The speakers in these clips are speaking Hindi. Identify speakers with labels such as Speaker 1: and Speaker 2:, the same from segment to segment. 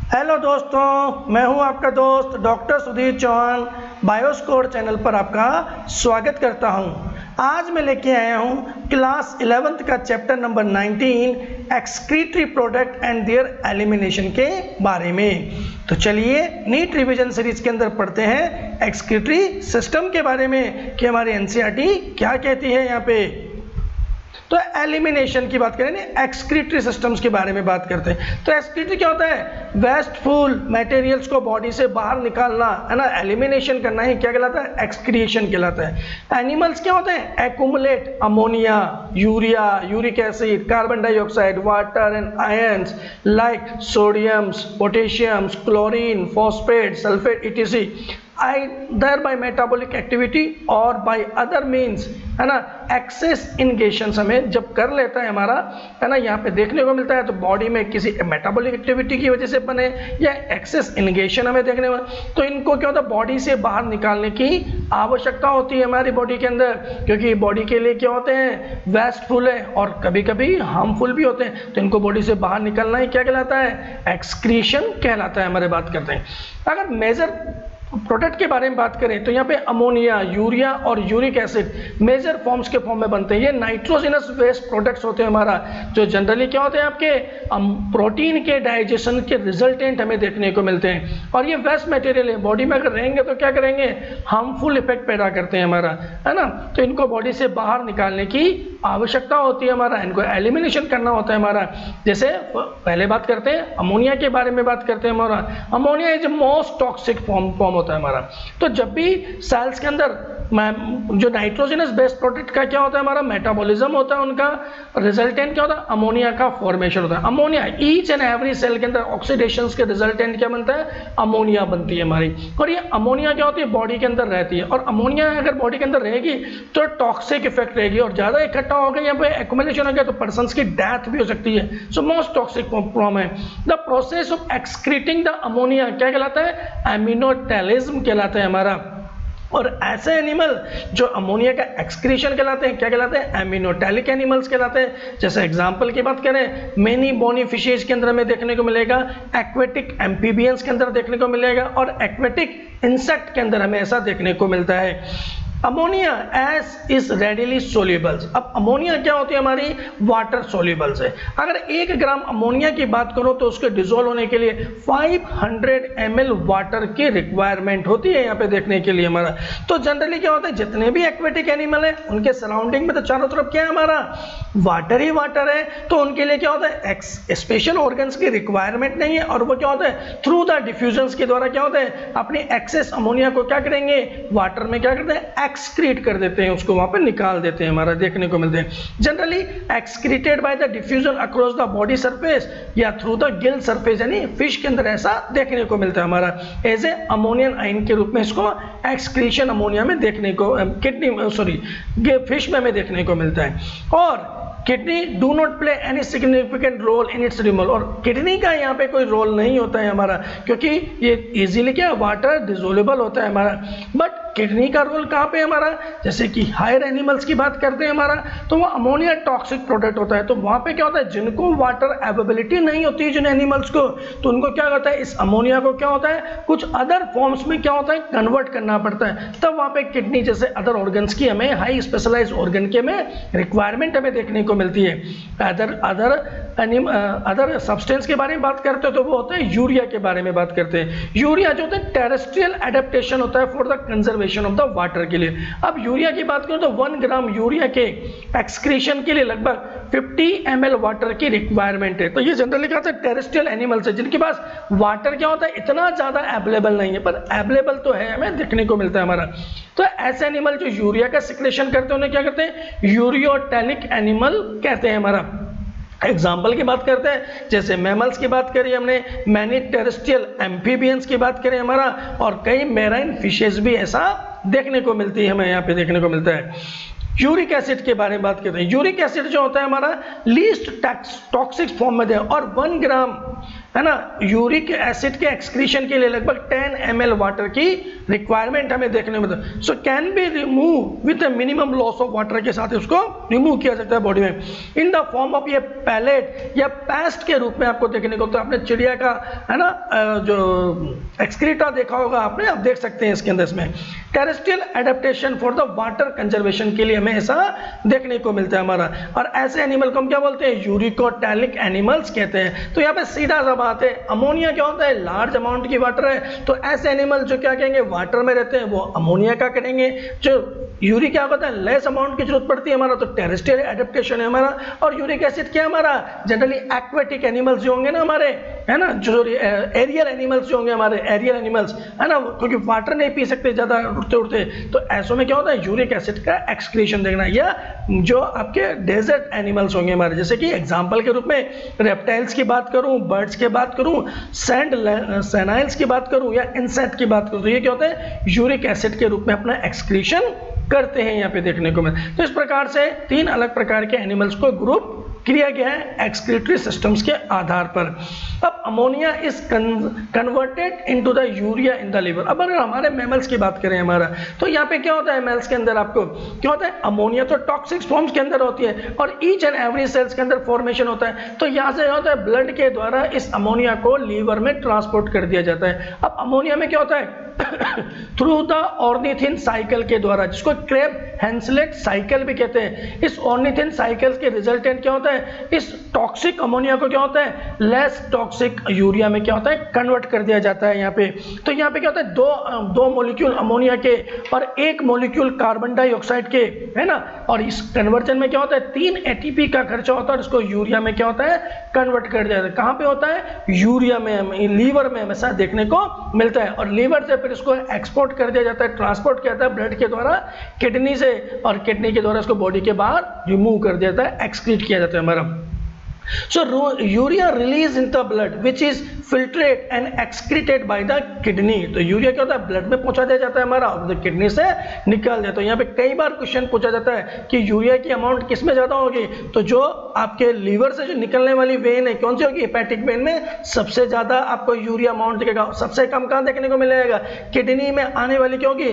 Speaker 1: हेलो दोस्तों, मैं हूं आपका दोस्त डॉक्टर सुधीर चौहान। बायोस्कोर चैनल पर आपका स्वागत करता हूं। आज मैं लेके आया हूं क्लास 11th का chapter number 19 excretory product and there elimination के बारे में। तो चलिए नीट रिवीजन सीरीज के अंदर पढ़ते हैं एक्सक्रीटरी सिस्टम के बारे में कि हमारी एनसीईआरटी क्या कहती है यहाँ पे। तो एलिमिनेशन की बात करें ना, एक्सक्रीटरी सिस्टम्स के बारे में बात करते हैं। तो एक्सक्रीटरी क्या होता है? वेस्टफुल मटेरियल्स को बॉडी से बाहर निकालना, है ना, एलिमिनेशन करना ही क्या कहलाता है? एक्सक्रिएशन कहलाता है। एनिमल्स क्या होते हैं? Accumulate ammonia, urea, uric acid, carbon dioxide, water and ions like sodiums, potassiums, chlorine, phosphate, sulphate etc. either by metabolic activity or by other means, है ना, एक्सेस इनगेशंस हमें जब कर लेता है हमारा, है ना, यहाँ पे देखने को मिलता है तो बॉडी में किसी मेटाबॉलिक एक्टिविटी की वजह से बने या एक्सेस इनगेशन हमें देखने में, तो इनको क्या होता है? बॉडी से बाहर निकालने की आवश्यकता होती है हमारी बॉडी के अंदर, क्योंकि बॉडी के लिए क्या होते हैं? वेस्टफुल है और कभी कभी हार्मफुल भी होते हैं, तो इनको बॉडी से बाहर निकालना ही क्या कहलाता है? एक्सक्रीशन कहलाता है। हमारे बात करते हैं अगर मेजर प्रोडक्ट के बारे में बात करें तो यहाँ पे अमोनिया, यूरिया और यूरिक एसिड मेजर फॉर्म्स के फॉर्म में बनते हैं। ये नाइट्रोजनस वेस्ट प्रोडक्ट्स होते हैं हमारा, जो जनरली क्या होते हैं? आपके प्रोटीन के डाइजेशन के रिजल्टेंट हमें देखने को मिलते हैं, और ये वेस्ट मटेरियल है, बॉडी में अगर रहेंगे तो क्या करेंगे? हार्मफुल इफेक्ट पैदा करते हैं हमारा, है ना। तो इनको बॉडी से बाहर निकालने की आवश्यकता होती है हमारा, इनको एलिमिनेशन करना होता है हमारा। जैसे पहले बात करते हैं अमोनिया के बारे में बात करते हैं हमारा। Ammonia is most toxic form होता है हमारा। तो जब भी सेल्स के अंदर जो नाइट्रोजनस बेस्ड प्रोडक्ट का क्या होता है? हमारा मेटाबॉलिज्म होता है, उनका रिजल्टेंट क्या होता है? अमोनिया का फॉर्मेशन होता है। Ammonia each and every cell के अंदर ऑक्सीडेशंस के रिजल्टेंट क्या बनता है? अमोनिया बनती है हमारी। और ये अमोनिया क्या होती है? बॉडी के अंदर रहती है, और अमोनिया अगर बॉडी के अंदर रहेगी तो टॉक्सिक इफेक्ट रहेगी, और ज्यादा इकट्ठा हो गया, यहाँ पे एक्युमुलेशन हो गया तो पर्सन की डेथ भी हो सकती है। सो मोस्ट टॉक्सिक फॉर्म है। The process of excreting the ammonia क्या कहलाता है? एमिनोटेलिज्म कहलाता है हमारा। और ऐसे एनिमल जो अमोनिया का एक्सक्रीशन कहलाते हैं क्या कहलाते हैं? एमिनोटेलिक एनिमल्स कहलाते हैं। जैसे एग्जांपल की बात करें, मेनी बोनी फिशेज के अंदर हमें देखने को मिलेगा, एक्वेटिक एम्फीबियंस के अंदर देखने को मिलेगा, और एक्वेटिक इंसेक्ट के अंदर हमें ऐसा देखने को मिलता है। Ammonia as is readily solubles. अब अमोनिया क्या होती है? हमारी वाटर सोल्यूबल्स है। अगर 1 ग्राम अमोनिया की बात करो तो उसके डिसॉल्व होने के लिए 500 ml वाटर की रिक्वायरमेंट होती है यहाँ पे देखने के लिए हमारा। तो जनरली क्या होता है? जितने भी एक्वेटिक एनिमल है उनके सराउंडिंग में तो चारों तरफ क्या है? हमारा वाटर ही वाटर है। तो उनके लिए क्या होता है? स्पेशल ऑर्गन्स की रिक्वायरमेंट नहीं है, और वो क्या होता है? थ्रू द डिफ्यूजन के द्वारा क्या होता है? अपनी एक्सेस अमोनिया को क्या करेंगे? वाटर में क्या करते हैं? एक्सक्रीट कर देते हैं, उसको वहां पे निकाल देते हैं, हमारा देखने को मिलते हैं। Generally excreted by the diffusion across the body surface या थ्रू द गिल सरफेस, यानी फिश के अंदर ऐसा देखने को मिलता है हमारा। एज ए अमोनियन आयन के रूप में इसको एक्सक्रीशन अमोनिया में देखने को फिश में हमें देखने को मिलता है। और kidney do not play any significant role in its removal, और किडनी का यहाँ पे कोई रोल नहीं होता है हमारा, क्योंकि ये इजीली क्या वाटर डिसोल्युबल होता है हमारा। बट किडनी का रोल कहाँ पे हमारा? जैसे कि हायर एनिमल्स की बात करते हैं हमारा, तो वो अमोनिया टॉक्सिक प्रोडक्ट होता है। तो वहाँ पे क्या होता है? जिनको वाटर अवेलेबिलिटी नहीं होती है जिन एनिमल्स को, तो उनको क्या होता है? इस अमोनिया को क्या होता है? कुछ अदर फॉर्म्स में क्या होता है? कन्वर्ट करना पड़ता है। तब वहाँ पे किडनी जैसे अदर ऑर्गन्स की हमें हाई स्पेशलाइज्ड ऑर्गन की हमें रिक्वायरमेंट हमें देखने को मिलती है। अदर सब्सटेंस के बारे में बात करते हो तो वो होता है यूरिया के बारे में बात करते हैं। यूरिया जो होता है टेरेस्ट्रियल एडेप्टेशन होता है for the conservation of the water के लिए। अब यूरिया की बात करें तो 1 ग्राम यूरिया के एक्सक्रीशन के लिए लगभग 50 ml वाटर की रिक्वायरमेंट है। तो ये जनरली क्या होता है? टेरेस्ट्रियल एनिमल्स है जिनके पास वाटर क्या होता है? इतना ज्यादा अवेलेबल नहीं है, पर अवेलेबल तो है, हमें देखने को मिलता है हमारा। तो ऐसे एनिमल जो यूरिया का सिक्रेशन करते हैं उन्हें क्या करते हैं? यूरियोटेलिक एनिमल कहते हैं हमारा। एग्जाम्पल की बात करते हैं, जैसे मैमल्स की बात करी हमने, मैनी टेरेस्ट्रियल एम्फीबियंस की बात करें हमारा, और कई मैराइन फिशेज भी ऐसा देखने को मिलती है, हमें यहाँ पे देखने को मिलता है। यूरिक एसिड के बारे में बात करते हैं। यूरिक एसिड जो होता है हमारा लीस्ट टॉक्सिक फॉर्म में है, और 1 ग्राम है ना, यूरिक एसिड के एक्सक्रीशन के लिए लगभग 10 ml वाटर की रिक्वायरमेंट हमें देखने में मिलता है। So can be remove with minimum loss of water के साथ उसको रिमूव किया सकता है बॉडी में इन द फॉर्म ऑफ ये पैलेट या पेस्ट के रूप में आपको देखने को। तो आपने चिड़िया का है ना जो एक्सक्रीटा देखा होगा आपने, आप देख सकते हैं इसके अंदर। इसमें terrestrial adaptation for the water conservation के लिए हमें ऐसा देखने को मिलता है हमारा। और ऐसे एनिमल को हम क्या बोलते हैं, यूरिकोटैलिक एनिमल्स कहते हैं। तो यहाँ पे सीधा सा बात है, अमोनिया क्या होता है, लार्ज अमाउंट की वाटर है, तो ऐसे एनिमल जो क्या कहेंगे वाटर में रहते हैं वो अमोनिया का करेंगे। जो यूरिक क्या होता है, लेस अमाउंट की जरूरत पड़ती है हमारा, तो टेरेस्ट्रियल एडेप्टेशन है हमारा। और यूरिक एसिड क्या है हमारा, जनरली एक्वेटिक एनिमल्स जो होंगे ना हमारे, है ना, जो एरियल एनिमल्स जो होंगे हमारे, एरियल एनिमल्स है ना, क्योंकि वाटर नहीं पी सकते ज़्यादा उड़ते उड़ते, तो ऐसों में क्या होता है यूरिक एसिड का एक्सक्रीशन देखना। या जो आपके डेजर्ट एनिमल्स होंगे हमारे, जैसे कि एग्जाम्पल के रूप में रेप्टाइल्स की बात करूं, बर्ड्स की बात करूं, सैनाइल्स की बात करूं या इंसेक्ट की बात करूं, तो ये क्या होता है यूरिक एसिड के रूप में अपना एक्सक्रीशन करते हैं यहाँ पे देखने को मिलता है। तो इस प्रकार से 3 अलग प्रकार के एनिमल्स को ग्रुप किया गया है एक्सक्रीटरी सिस्टम्स के आधार पर। अब ammonia is converted into the urea in the liver. अब अगर हमारे मैमल्स की बात करें हमारा, तो यहाँ पे क्या होता है मैमल्स के अंदर, आपको क्या होता है, अमोनिया तो टॉक्सिक फॉर्म्स के अंदर होती है और ईच एंड एवरी सेल्स के अंदर फॉर्मेशन होता है। तो यहाँ से होता है ब्लड के द्वारा इस अमोनिया को लीवर में ट्रांसपोर्ट कर दिया जाता है। अब अमोनिया में क्या होता है थ्रू द ऑर्निथिन साइकिल के द्वारा, जिसको क्रेब हेंसलेट साइकिल भी कहते हैं। इस ऑर्निथिन साइकिल के रिजल्टेंट क्या होता है, इस टॉक्सिक अमोनिया को क्या होता है लेस टॉक्सिक यूरिया में क्या होता है कन्वर्ट कर दिया जाता है यहाँ पे। तो यहाँ पे क्या होता है दो मॉलिक्यूल अमोनिया के और 1 मॉलिक्यूल कार्बन डाइऑक्साइड के, है ना, और इस कन्वर्जन में क्या होता है 3 एटीपी का खर्चा होता है, इसको यूरिया में क्या होता है कन्वर्ट कर दिया जाता है। कहाँ पे होता है, यूरिया में, लीवर में हमेशा देखने को मिलता है। और लीवर से फिर इसको एक्सपोर्ट कर दिया जाता है, ट्रांसपोर्ट किया जाता है ब्लड के द्वारा किडनी से, और किडनी के द्वारा इसको बॉडी के बाहर रिमूव कर दिया जाता है, एक्सक्रीट किया जाता है हमारा। So urea released in the blood which is filtrated and excreted by the kidney। तो यूरिया क्या होता है ब्लड में पहुंचा दिया जाता है हमारा, और किडनी से निकल जाता है। यहाँ पे कई बार क्वेश्चन पूछा जाता है कि यूरिया की अमाउंट किस में ज्यादा होगी, तो जो आपके लीवर से जो निकलने वाली वेन है कौन सी होगी, हेपेटिक वेन में सबसे ज्यादा आपको यूरिया अमाउंट दिखेगा। सबसे कम कहाँ देखने को मिलेगा, किडनी में आने वाली क्या होगी,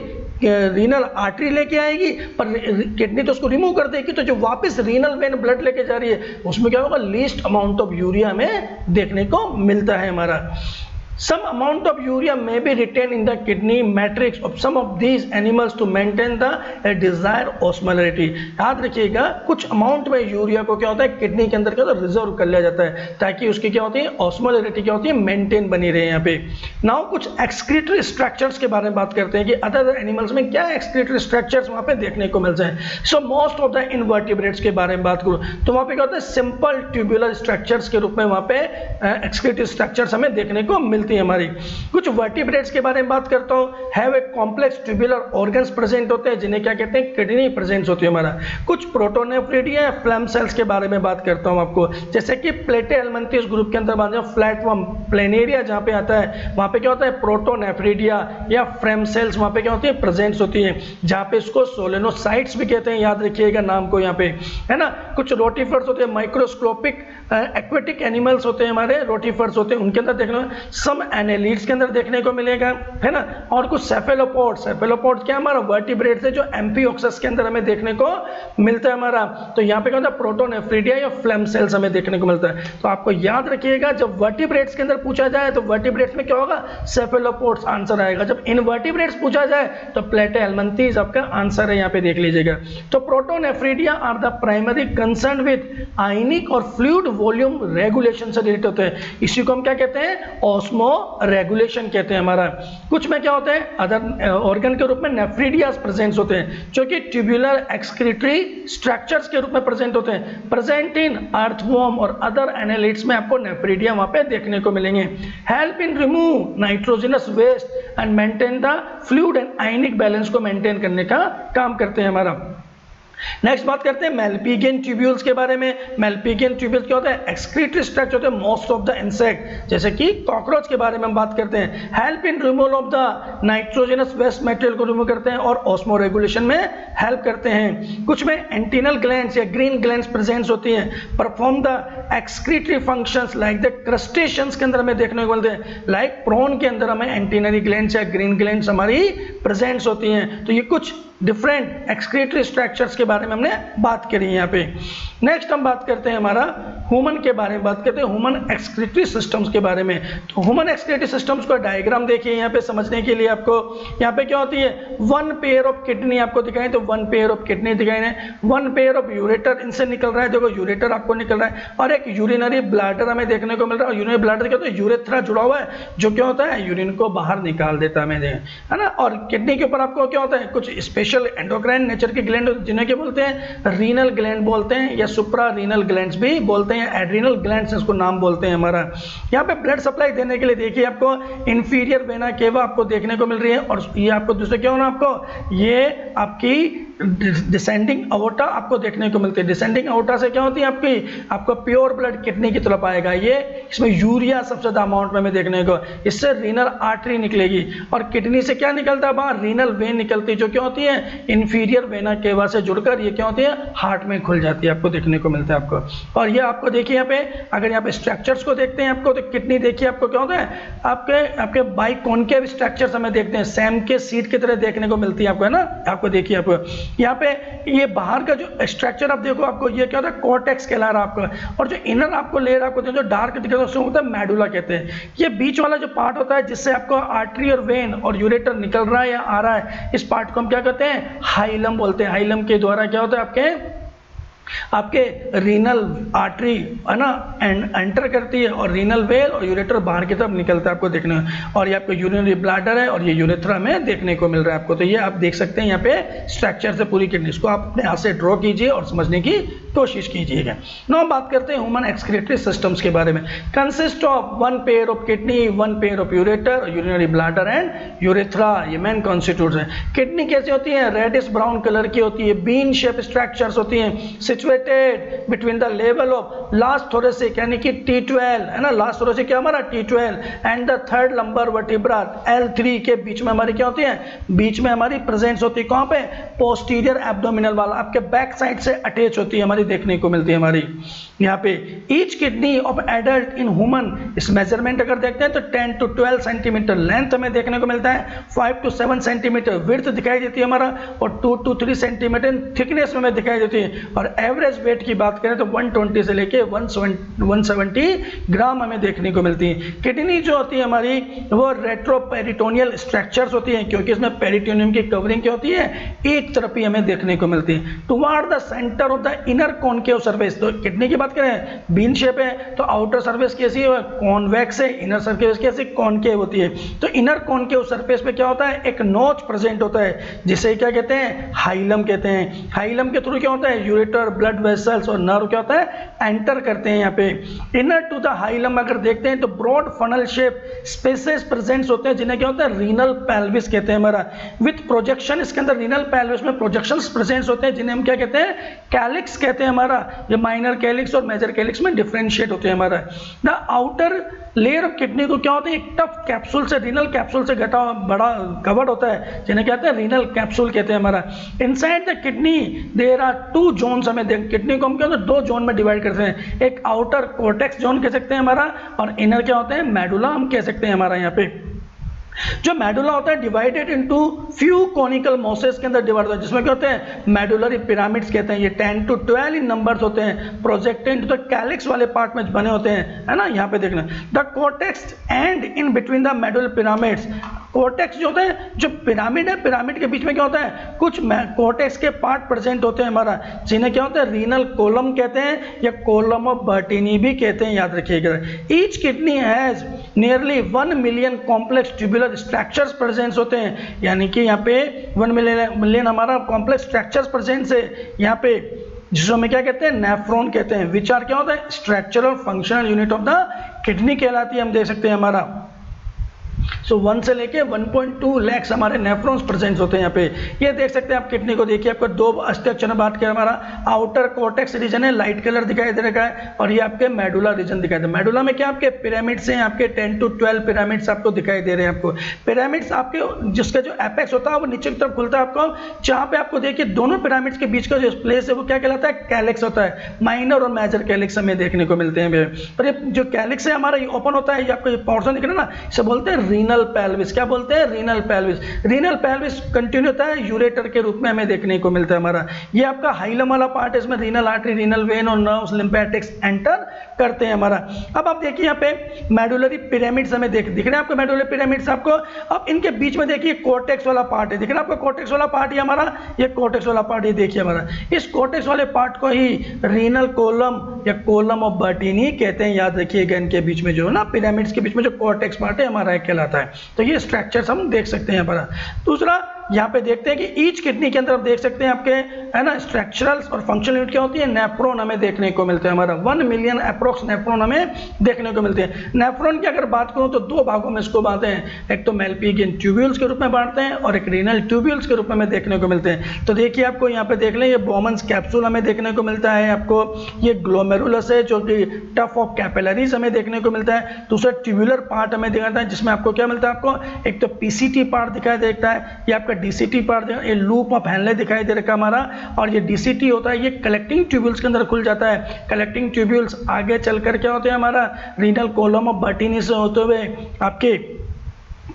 Speaker 1: रीनल आर्टरी लेके आएगी, पर किडनी तो उसको रिमूव कर देगी, तो जो वापस रीनल वेन ब्लड लेके जा रही है उसमें क्या होगा लीस्ट अमाउंट ऑफ यूरिया में देखने को मिलता है हमारा। Some amount of urea may be retained in the kidney matrix of some of these animals to maintain the desired osmolarity। याद रखिएगा कुछ अमाउंट में यूरिया को क्या होता है किडनी के अंदर क्या होता है रिजर्व कर लिया जाता है, ताकि उसकी क्या होती है ऑस्मोलरिटी क्या होती है मेंटेन बनी रहे यहाँ पे। नाउ कुछ एक्सक्रीटरी स्ट्रक्चर्स के बारे में बात करते हैं कि अदर एनिमल्स में क्या एक्सक्रीटरी स्ट्रक्चर्स वहाँ पे देखने को मिलते हैं। सो मोस्ट ऑफ द इनवर्टिब्रेट्स के बारे में बात करूँ तो वहाँ पे क्या होता है सिंपल ट्यूबुलर स्ट्रक्चर्स के रूप में वहाँ पे एक्सक्रीटरी स्ट्रक्चर्स हमें देखने को मिलते हैं हमारी। कुछ वर्टिब्रेट्स के बारे में बात करता हूं, have a complex tubular organs present होते हैं जिन्हें क्या कहते हैं किडनी प्रेजेंट होती है हमारा। कुछ प्रोटोनेफ्रिडिया फ्लैम सेल्स के बारे में बात करता हूं आपको, जैसे कि प्लेटेलमंथस ग्रुप के अंदर बात करें फ्लैटवर्म प्लेनेरिया जहां पे आता है वहां पे क्या होता है प्रोटोनेफ्रिडिया या फ्रेम सेल्स वहां पे क्या होती है प्रेजेंट होती है, जहां पे इसको सोलेनोसाइट्स भी कहते हैं, याद रखिएगा नाम को यहाँ पे, है ना। कुछ रोटिफर्स होते हैं, माइक्रोस्कोपिक एक्वेटिक एनिमल्स होते हैं हमारे, रोटिफर्स होते हैं, उनके अंदर देखना सम एनेलिड्स के अंदर देखने को मिलेगा, है ना। और कुछ सेफेलोपोड्स क्या हमारा वर्टिब्रेट्स है जो एम्फिओक्सस के अंदर हमें देखने को मिलता है हमारा। तो यहाँ पे क्या होता है प्रोटोनेफ्रिडिया या फ्लैम सेल्स हमें देखने को मिलता है। तो आपको याद रखिएगा जब वर्टिब्रेट्स के अंदर पूछा जाए तो वर्टिब्रेट्स में क्या होगा सेफेलोपोड्स आंसर आएगा, जब इनवर्टिब्रेट्स पूछा जाए तो प्लेटेलमंथस आपका आंसर है, यहाँ पे देख लीजिएगा। तो protonephridia are the primary concern with ionic और फ्लूइड वॉल्यूम रेगुलेशन से रिलेटेड होते हैं, इसी को हम क्या कहते हैं ऑस्मो रेगुलेशन कहते हैं हमारा। कुछ में क्या होते हैं अदर ऑर्गन के रूप में नेफ्रिडियास प्रेजेंट होते हैं जो कि ट्यूबुलर एक्सक्रीटरी स्ट्रक्चर्स के रूप में प्रेजेंट होते हैं, प्रेजेंट इन अर्थवॉर्म और अदर एनालिड्स में आपको नेफ्रिडिया वहां पे देखने को मिलेंगे। Help in remove nitrogenous waste and maintain the fluid and ionic balance को मेंटेन करने का काम करते हैं हमारा। नेक्स्ट बात करते हैं मेलपिगियन ट्यूब्यूल्स के बारे में। मेलपिगियन ट्यूब्यूल्स क्या होता है? एक्सक्रीटरी स्ट्रक्चर होते हैं मोस्ट ऑफ द इंसेक्ट, जैसे कि कॉकरोच के बारे में हम बात करते हैं। Help in removal of the nitrogenous waste material को रिमूव करते हैं और ऑस्मो रेगुलेशन में हेल्प करते हैं। कुछ में एंटीनल ग्लैंड्स या ग्रीन ग्लैंड्स प्रेजेंस होती हैं, perform the excretory functions like the crustaceans के अंदर हमें देखने को मिलते हैं। लाइक प्रॉन के अंदर हमें एंटीनरी ग्लैंड्स या ग्रीन ग्लैंड्स हमारी प्रेजेंस होती हैं। तो ये कुछ डिफरेंट एक्सक्रीटरी स्ट्रक्चर्स के बारे में हमने बात करी है यहाँ पे। नेक्स्ट हम बात करते हैं हमारा ह्यूमन के बारे में, बात करते हैं ह्यूमन एक्सक्रीटरी सिस्टम्स के बारे में। तो ह्यूमन एक्सक्रीटरी सिस्टम्स का डायग्राम देखिए यहाँ पे समझने के लिए आपको। यहाँ पे क्या होती है? वन पेयर ऑफ किडनी आपको दिखाई, तो वन पेयर ऑफ किडनी दिखाई है, वन पेयर ऑफ यूरेटर इनसे निकल रहा है, देखो यूरेटर आपको निकल रहा है, और एक यूरिनरी ब्लैडर हमें देखने को मिल रहा है। और यूरिनरी ब्लैडर क्या होता है? यूरेथ्रा जुड़ा हुआ है, जो क्या होता है? यूरिन को बाहर निकाल देता है, है ना। और किडनी के ऊपर आपको क्या होता है? कुछ स्पेशल एंडोक्राइन नेचर के ग्लैंड, जिन्हें क्या बोलते हैं? रीनल ग्लैंड बोलते हैं, या सुप्रा रीनल ग्लैंड्स भी बोलते हैं, एड्रिनल ग्लैंड्स इसको नाम बोलते हैं हमारा। यहाँ पे ब्लड सप्लाई देने के लिए देखिए आपको इंफीरियर वेना केवा आपको देखने को मिल रही है, और ये आपको दूसरे क्या होना आपको, ये आपकी डिसेंडिंग अवोटा आपको देखने को मिलती है। डिसेंडिंग अवोटा से क्या होती है? आपको प्योर ब्लड किडनी की तरफ आएगा, ये इसमें यूरिया सबसे ज्यादा अमाउंट में हमें देखने को, इससे रीनल आर्टरी निकलेगी, और किडनी से क्या निकलता है बाहर? रीनल वेन निकलती है, जो क्या होती है? इंफीरियर वेना केवा से जुड़कर ये क्या होती है? हार्ट में खुल जाती है, आपको देखने को मिलता है आपको। और ये आपको देखिए यहाँ पे, अगर यहाँ पे स्ट्रक्चर्स को देखते हैं आपको, तो किडनी देखिए आपको क्या होता है? आपके बाइकॉन्केव स्ट्रक्चर्स हमें देखते हैं, सैम के सीड की तरह देखने को मिलती है आपको, है ना। आपको देखिए आपको यहाँ पे ये बाहर का जो स्ट्रक्चर आप देखो, आपको ये क्या होता है? कॉर्टेक्स कहला रहा है आपका, और जो इनर आपको लेयर आपको जो डार्क दिखता है उसको होता है मेडुला कहते हैं। ये बीच वाला जो पार्ट होता है जिससे आपको आर्टरी और वेन और यूरेटर निकल रहा है या आ रहा है, इस पार्ट को हम क्या कहते हैं? हाइलम बोलते हैं। हाइलम के द्वारा क्या होता है? आपके रीनल आर्टरी, है ना, एंटर करती है, और रीनल वेल और यूरेटर बाहर की तरफ निकलता है आपको देखने में। और ये आपको यूरिनरी ब्लैडर है, और ये यूरेथ्रा में देखने को मिल रहा है आपको। तो ये आप देख सकते हैं यहाँ पे स्ट्रक्चर से पूरी किडनी, इसको आप अपने हाथ से ड्रॉ कीजिए और समझने की कोशिश कीजिएगा। नाउ हम बात करते हैं ह्यूमन एक्सक्रीटरी सिस्टम्स के बारे में। Consist of one pair of kidney, one pair of ureter, urinary bladder and urethra, ये मेन कॉन्स्टिट्यूट्स है। किडनी कैसी होती है? रेडिश ब्राउन कलर की होती है, बीन शेप स्ट्रक्चर्स होती हैं, situated between the level of last thoracic यानी कि T12, है ना। लास्ट थोरेसिक क्या हमारा? T12 and the third lumbar vertebra L3 के बीच में हमारी क्या होती है? बीच में हमारी प्रेजेंस होती है, कहाँ पे? पोस्टीरियर एब्डोमिनल वाला, आपके बैक साइड से अटैच होती है हमारी, देखने को मिलती है हमारी यहाँ पे। Each kidney of adult in human, इस मेजरमेंट अगर देखते हैं तो 10 to 12 सेंटीमीटर लेंथ हमें देखने को मिलता है, 5 to 7 सेंटीमीटर विड्थ दिखाई देती है हमारा, और 2 to 3 सेंटीमीटर थिकनेस में हमें दिखाई देती है। और एवरेज वेट की बात करें तो 120 से लेके 170 ग्राम हमें देखने को मिलती है। किडनी जो होती है हमारी वो रेट्रोपेरिटोनियल स्ट्रक्चर्स होती है, क्योंकि इसमें पेरिटोनियम की कवरिंग क्या होती है? एक तरफ ही हमें देखने को मिलती है। Toward the centre of the inner concave surface, तो किडनी की बात करें बीन शेप है, तो आउटर सरफेस कैसी है? कॉन्वेक्स है, इनर सरफेस कैसी? कॉनकेव होती है। तो इनर कॉनकेव सरफेस पे क्या होता है? एक नोच प्रेजेंट होता है, जिसे क्या कहते हैं? हाइलम कहते हैं। हाइलम के थ्रू क्या होता है? यूरेटर, ब्लड वेसल्स और नर्व क्या होता है? एंटर करते हैं यहाँ पे। इनर टू द हाइलम अगर देखते हैं तो broad funnel shape spaces present होते हैं, जिन्हें क्या होता है? रीनल पेल्विस कहते हैं हमारा, विथ प्रोजेक्शन। इसके अंदर रीनल पेल्विस में प्रोजेक्शंस प्रेजेंट होते हैं, जिन्हें हम क्या कहते हैं? कैलिक्स कहते हैं हमारा। ये माइनर कैलिक्स और मेजर कैलिक्स में डिफरेंशिएट होते हैं हमारा। The outer layer of kidney को क्या होता है? एक टफ कैप्सूल से, रीनल कैप्सूल से घटा बड़ा कवर्ड होता है, जिन्हें कहते हैं रीनल कैप्सूल कहते हैं हमारा। Inside the kidney there are 2 zones, हमें किडनी को हम क्या होता है? 2 जोन में डिवाइड करते हैं। एक आउटर कोर्टेक्स जोन कह सकते हैं हमारा, और इनर क्या होता है? मेडुला हम कह सकते हैं हमारा। यहाँ पे जो मेडुला होता है divided into few conical Moses के अंदर डिवाइड होता है, जिसमें क्या होते हैं? मेडुलरी पिरामिड्स कहते हैं। ये 10 to 12 इन नंबर्स होते हैं, प्रोजेक्टेड तो कैलिक्स वाले पार्ट में बने होते हैं, है ना। यहाँ पे देखना the cortex and in between the medullary pyramids. Cortex जो होता है, जो पिरामिड है, पिरामिड के बीच में क्या होता है? कुछ कोर्टेक्स के पार्ट प्रेजेंट होते हैं हमारा, जिन्हें क्या होता है? रीनल कोलम कहते हैं, या कोलम ऑफ बर्टिनी भी कहते हैं, याद रखिएगा। Each kidney has nearly 1 million complex tubular structures presence होते हैं, यानी कि यहाँ पे 1 मिलियन हमारा कॉम्प्लेक्स स्ट्रक्चर्स प्रेजेंस है यहाँ पे, जिसको हमें क्या कहते हैं? नेफ्रॉन कहते हैं। विच आर क्या होता है? Structural functional unit of the kidney कहलाती है, हम देख सकते हैं हमारा। सो 1 से लेके 1.2 लाख हमारे नेफ्रॉन्स प्रेजेंट होते हैं यहाँ पे। ये देख सकते हैं आप किडनी को, देखिए आपको दो स्ट्रक्चर में बात करें, हमारा आउटर कोर्टेक्स रीजन है, लाइट कलर दिखाई दे रहा है, और ये आपके मेडुला रीजन दिखाई दे। मेडुला में क्या आपके पिरामिड्स हैं, आपके 10 to 12 पिरामिड्स आपको दिखाई दे रहे हैं। आपको पिरामिड्स आपके जिसका जो एपेक्स होता है वो नीचे की तरफ खुलता है आपको, जहाँ पे आपको देखिए दोनों पिरामिड्स के बीच का जो प्लेस है वो क्या कहलाता है, कैलिक्स होता है। माइनर और मेजर कैलिक्स हमें देखने को मिलते हैं। पर ये जो कैलिक्स है हमारा ये ओपन होता है, ये आपको ये पोर्शन दिख रहा है ना, इसे बोलते हैं रीनल पेल्विस। क्या बोलते हैं, renal pelvis. Renal pelvis continue होता है यूरेटर के रूप में हमें देखने को मिलता है हमारा। ये आपका हाइलम वाला पार्ट है, इसमें रीनल आर्टरी, रीनल वेन और नर्व्स, लिम्फेटिक्स एंटर करते हैं हमारा। अब आप देखिए यहाँ पे मेडुलरी पिरामिड्स हमें दिख रहे हैं आपको, मेडुलरी पिरामिड्स आपको। अब इनके बीच में देखिए कोर्टेक्स वाला पार्ट है, दिख रहा है आपको कोर्टेक्स वाला पार्ट है हमारा, ये कोर्टेक्स वाला पार्ट, ये देखिए हमारा। इस कोर्टेक्स वाले पार्ट को ही रीनल कोलम या कोलम ऑफ बर्टीनी कहते हैं। याद रखिएगा, इनके बीच में जो है ना पिरामिड्स के बीच में जो कोर्टेक्स पार्ट है हमारा कहलाता है। तो ये स्ट्रक्चर्स हम देख सकते हैं यहाँ पर। दूसरा यहाँ पे देखते हैं कि ईच किडनी के अंदर आप देख सकते हैं आपके, है ना, स्ट्रक्चरल्स और फंक्शनल यूनिट क्या होती है, नेफ्रॉन हमें देखने को मिलते हैं हमारा। 1 मिलियन अप्रोक्स नेफ्रॉन हमें देखने को मिलते हैं। नेफ्रॉन की अगर बात करूं तो दो भागों में इसको बांटते हैं, एक तो मेलपिगियन ट्यूब्यूल्स के रूप में बांटते हैं और एक रीनल ट्यूब्यूल्स के रूप में हमें देखने को मिलते हैं। तो देखिए आपको यहाँ पे देख लें, ये बोमन्स कैप्सूल हमें देखने को मिलता है आपको, ये ग्लोमेरुलस है जो कि टफ ऑफ कैपिलरीज हमें देखने को मिलता है। दूसरा ट्यूबुलर पार्ट हमें दिखाता है, जिसमें आपको क्या मिलता है, आपको एक तो पीसीटी पार्ट दिखाई देता है, ये आपका डीसीटी पार्ट, ये लूप ऑफ हेनले दिखाई दे रखा हमारा, और ये डीसीटी होता है, ये कलेक्टिंग ट्यूब्यूल्स के अंदर खुल जाता है। कलेक्टिंग ट्यूब्यूल्स आगे चलकर क्या होते हैं हमारा, रीनल कोलम ऑफ बर्टीनी से होते हुए आपके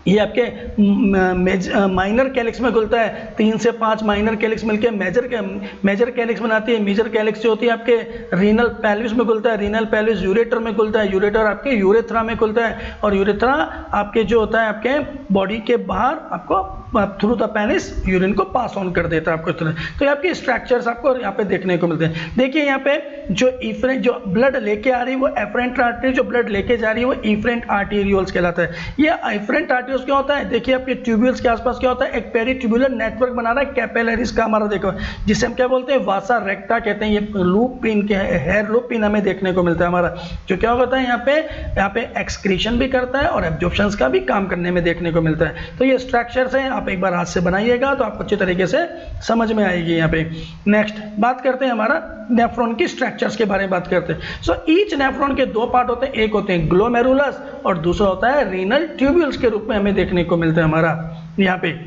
Speaker 1: ये आपके माइनर कैलिक्स में खुलता है। 3 से 5 माइनर कैलिक्स मिलकर मेजर कैलिक्स बनाती है। मेजर कैलिक्स जो होती है आपके रीनल पेल्विस में खुलता है, रीनल पेल्विस यूरेटर में खुलता है, यूरेटर आपके यूरेथ्रा में खुलता है, और यूरेथ्रा आपके जो होता है आपके बॉडी के बाहर आपको थ्रू द पेनिस यूरिन को पास ऑन कर देता है आपको इस तरह। तो ये आपके स्ट्रक्चर्स आपको यहाँ पे देखने को मिलते हैं। देखिए यहाँ पे जो ब्लड लेके आ रही है वो एफरेंट आर्टरी, जो ब्लड लेके जा रही है वो इफरेंट आर्टेरियोल्स कहलाता है। ये एफरेंट आर्टेरियोल्स क्या होता है, देखिए आपके ट्यूब्यूल्स के आसपास क्या होता है, एक पेरीट्यूबुलर नेटवर्क बना रहा है कैपिलरीज का हमारा, देखो, जिसे हम क्या बोलते हैं, वासा रेक्टा कहते हैं। ये लूप पिन के हेयर लूप पिन हमें देखने को मिलता है हमारा, जो क्या होता है यहाँ पे एक्सक्रीशन भी करता है और एब्जॉर्प्शंस का भी काम करने में देखने को मिलता है। तो ये स्ट्रक्चर्स हैं, आप एक बार हाथ से बनाइएगा तो आपको अच्छी तरीके से समझ में आएगी। यहाँ पे नेक्स्ट बात करते हैं हमारा नेफ्रॉन की स्ट्रक्चर्स के बारे में बात करते हैं। सो ईच नेफ्रॉन के दो पार्ट होते हैं, एक होते हैं ग्लोमेरुलस और दूसरा होता है रीनल ट्यूब्यूल्स के रूप में हमें देखने को मिलता है हमारा। यहाँ पे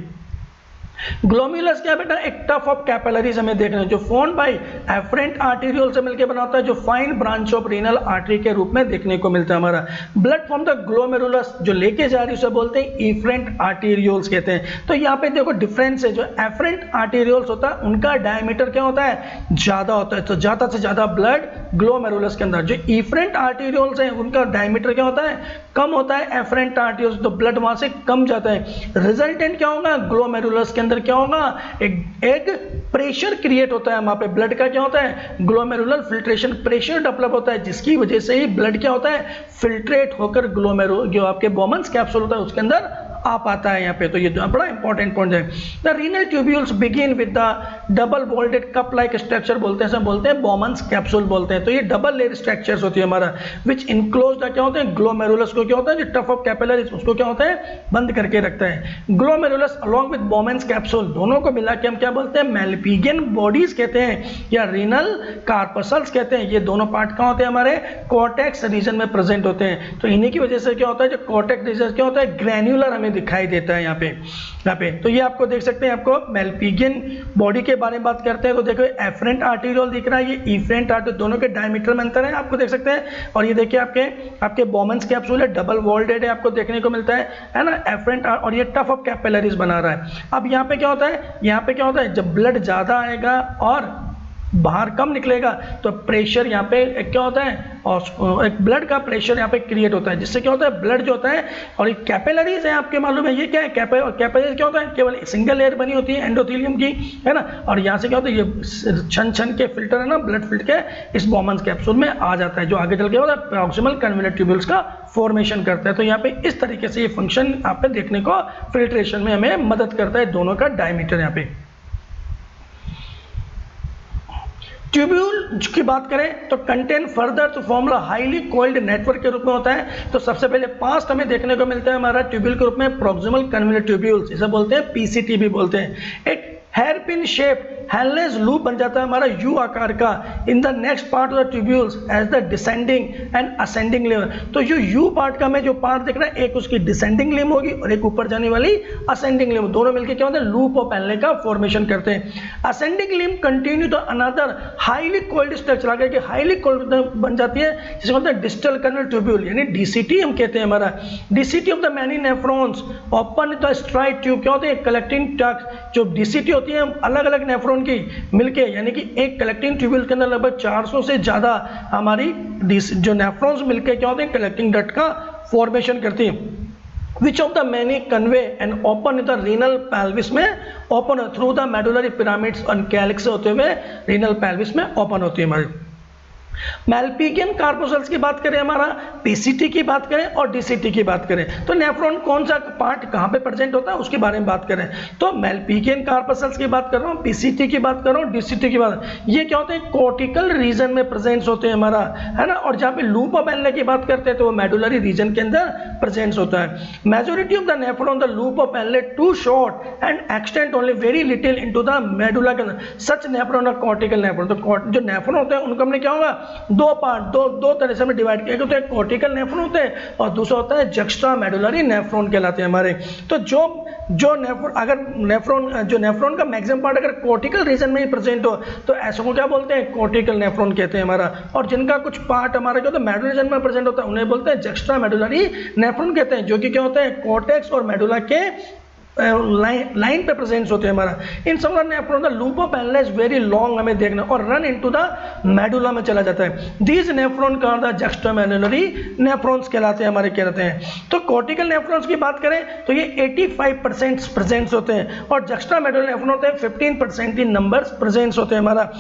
Speaker 1: ग्लोमेरुलस क्या बेटा, एक टफ ऑफ कैपिलरीज हमें देखना है जो फॉर्म्ड बाय एफरेंट आर्टेरियोल से मिलकर बना होता है, जो fine branch of renal artery के रूप में देखने को मिलता है हमारा। ब्लड फ्रॉम द ग्लोमेरुलस जो लेके जा रही है उसे बोलते हैं इफरेंट आर्टेरियोल्स कहते हैं। तो यहाँ पे देखो डिफरेंस है, जो एफरेंट आर्टेरियोल्स होता है उनका डायमीटर क्या होता है, ज्यादा होता है, तो ज्यादा से ज्यादा ब्लड ग्लोमेरुलस के अंदर। जो इफरेंट आर्टेरियोल्स है उनका डायमीटर क्या होता है, कम होता है एफरेंट आर्टेरियोल्स, तो ब्लड वहां से कम जाता है। रिजल्टेंट क्या होगा, ग्लोमेरुलस के अंदर क्या होगा, एक प्रेशर क्रिएट होता है वहां पे, ब्लड का क्या होता है, ग्लोमेरुलर फिल्ट्रेशन प्रेशर डेवलप होता है, जिसकी वजह से ही ब्लड क्या होता है, फिल्ट्रेट होकर ग्लोमेरुलर जो आपके बोमन्स कैप्सूल होता है उसके अंदर आ पाता है यहाँ पे। तो ये बड़ा इंपॉर्टेंट पॉइंट है। The renal tubules begin with the double walled cup like structure बोलते हैं, सब बोलते हैं बोमन्स कैप्सूल बोलते हैं। तो ये डबल लेयर स्ट्रक्चर्स होती है हमारा, विच इनक्लोज द क्या होते हैं, ग्लोमेरुलस को क्या होता है, जो टफ ऑफ कैपिलरीज उसको क्या होता है, बंद करके रखता है। Glomerulus along with Bowman's capsule दोनों को मिला के हम क्या बोलते हैं, मेलपिगियन बॉडीज कहते हैं या रीनल कार्पसल्स कहते हैं। ये दोनों पार्ट कहाँ होते हैं, हमारे कॉर्टेक्स रीजन में प्रेजेंट होते हैं। तो इन्हीं की वजह से क्या होता है, जो कॉर्टेक्स रीजन क्या होता है, ग्रैन्युलर हमें दिखाई देता है यहाँ पे। तो ये आपको देख सकते हैं, आपको मेलपिगियन बॉडी के बारे में बात करते हैं तो देखो एफरेंट आर्टेरियोल दिख रहा है, ये इफरेंट आर्टेरियोल, दोनों के डायमीटर में अंतर है आपको देख सकते हैं। और ये देखिए आपके बोमन्स कैप्सूल है, डबल वॉल्डेड है, आपको देखने को मिलता है ना, एफरेंट, और ये टफ ऑफ कैपिलरीज बना रहा है। अब यहाँ पे क्या होता है, यहाँ पे क्या होता है, जब ब्लड ज्यादा आएगा और बाहर कम निकलेगा तो प्रेशर यहाँ पे क्या होता है, और एक ब्लड का प्रेशर यहाँ पे क्रिएट होता है, जिससे क्या होता है, ब्लड जो होता है, और ये कैपिलरीज है आपके मालूम है ये क्या है, कैपिलरीज क्या होता है, केवल सिंगल लेयर बनी होती है एंडोथेलियम की, है ना, और यहाँ से क्या होता है, ये छन के फिल्टर है ना, ब्लड फिल्टर के इस बोमन्स कैप्सूल में आ जाता है, जो आगे चल के होता है प्रॉक्सिमल कन्वोल्यूट ट्यूब्यूल्स का फॉर्मेशन करता है। तो यहाँ पे इस तरीके से ये फंक्शन आप पे देखने को फिल्ट्रेशन में हमें मदद करता है, दोनों का डायमीटर यहाँ पे। ट्यूब्यूल की बात करें तो contain further to form highly coiled network के रूप में होता है। तो सबसे पहले पास्ट हमें देखने को मिलता है हमारा ट्यूब्यूल के रूप में प्रॉक्सिमल कन्वोल्यूट ट्यूब्यूल्स, इसे बोलते हैं पीसीटी भी बोलते हैं। एक हेयर पिन शेप हेलनेस लूप बन जाता है हमारा यू आकार का in the next part of the tubules as the descending and ascending limb. तो जो यू पार्ट का हमें जो पार्ट दिख रहा है, एक उसकी डिसेंडिंग लिम होगी और एक ऊपर जाने वाली असेंडिंग लिम, दोनों मिलकर क्या होता है लूप ऑफ हेलने का फॉर्मेशन करते हैं। Ascending limb continue to another highly coiled structure, आगे कि हाईली कोल्ड बन जाती है जिसे बोलते हैं डिस्टल कन्वोल्यूट ट्यूब्यूल यानी डीसीटी हम कहते हैं। हमारा DCT of the many nephrons open the straight tube क्या होते हैं कलेक्टिंग डक्ट। जो डीसीटी होती है अलग अलग नेफ्रॉन की मिलके यानी कि एक कलेक्टिंग ट्यूब्यूल के अंदर लगभग 400 से ज़्यादा हमारी जो नेफ्रॉन्स मिलके क्या होते हैं कलेक्टिंग डक्ट का फॉर्मेशन करती हैं। Which of the many convey and open the renal pelvis में open through the medullary pyramids और कैलिक्स होते हुए रीनल पेल्विस में ओपन होती है हमारी। मैल्पिगियन कार्पोसेल्स की बात करें, हमारा पीसीटी की बात करें और डीसीटी की बात करें, तो नेफ्रॉन कौन सा पार्ट कहां पे प्रेजेंट होता है उसके बारे में बात करें तो मैल्पिगियन कार्पोसेल्स की बात कर रहा हूं, पीसीटी की बात कर रहा हूं, डीसीटी की बात, ये क्या होते हैं कोर्टिकल रीजन में प्रेजेंट होते हैं हमारा, है ना। और जहां पे लूप ऑफ हेलने की बात करते हैं तो वो मेडुलरी रीजन के अंदर प्रेजेंट होता है। Majority of the nephron the loop of हेलने too short and extend only very little into the medulla के अंदर। सच नेफ्रॉन और कोर्टिकल नेफ्रॉन, तो जो नेफ्रॉन होते हैं उनको हमने क्या होगा दो पार्ट दो तरह से हमने डिवाइड किया, तो एक कोर्टिकल नेफ्रॉन होते हैं और दूसरा होता है जक्स्ट्रा मेडुलरी नेफ्रॉन कहलाते हैं हमारे। तो जो नेफ्रॉन अगर नेफ्रॉन का मैक्सिमम पार्ट अगर कोर्टिकल रीजन में ही प्रेजेंट हो तो ऐसे को क्या बोलते हैं कोर्टिकल नेफ्रॉन कहते हैं हमारा। और जिनका कुछ पार्ट हमारा क्या होता है मेडुलरी रीजन में प्रेजेंट होता है उन्हें बोलते हैं जक्स्ट्रा मेडुलरी नेफ्रॉन कहते हैं, जो कि क्या होता है कोर्टेक्स और मेडुला के लाइन पे प्रेजेंस होते हैं हमारा। इन सब नेफ्रॉन द लूप ऑफ हेलने इज वेरी लॉन्ग हमें देखना और रन इनटू द मेडुला में चला जाता है। दीज नेफ्रॉन का द जक्स्ट्रामेडुलरी नेफ्रॉन्स कहलाते हैं हमारे, कहते हैं। तो कोर्टिकल नेफ्रॉन्स की बात करें तो ये 85% प्रेजेंस होते हैं और जक्स्ट्रामेडुलरी नेफ्रॉन होते हैं 15% इन नंबर्स प्रेजेंस होते हैं हमारा।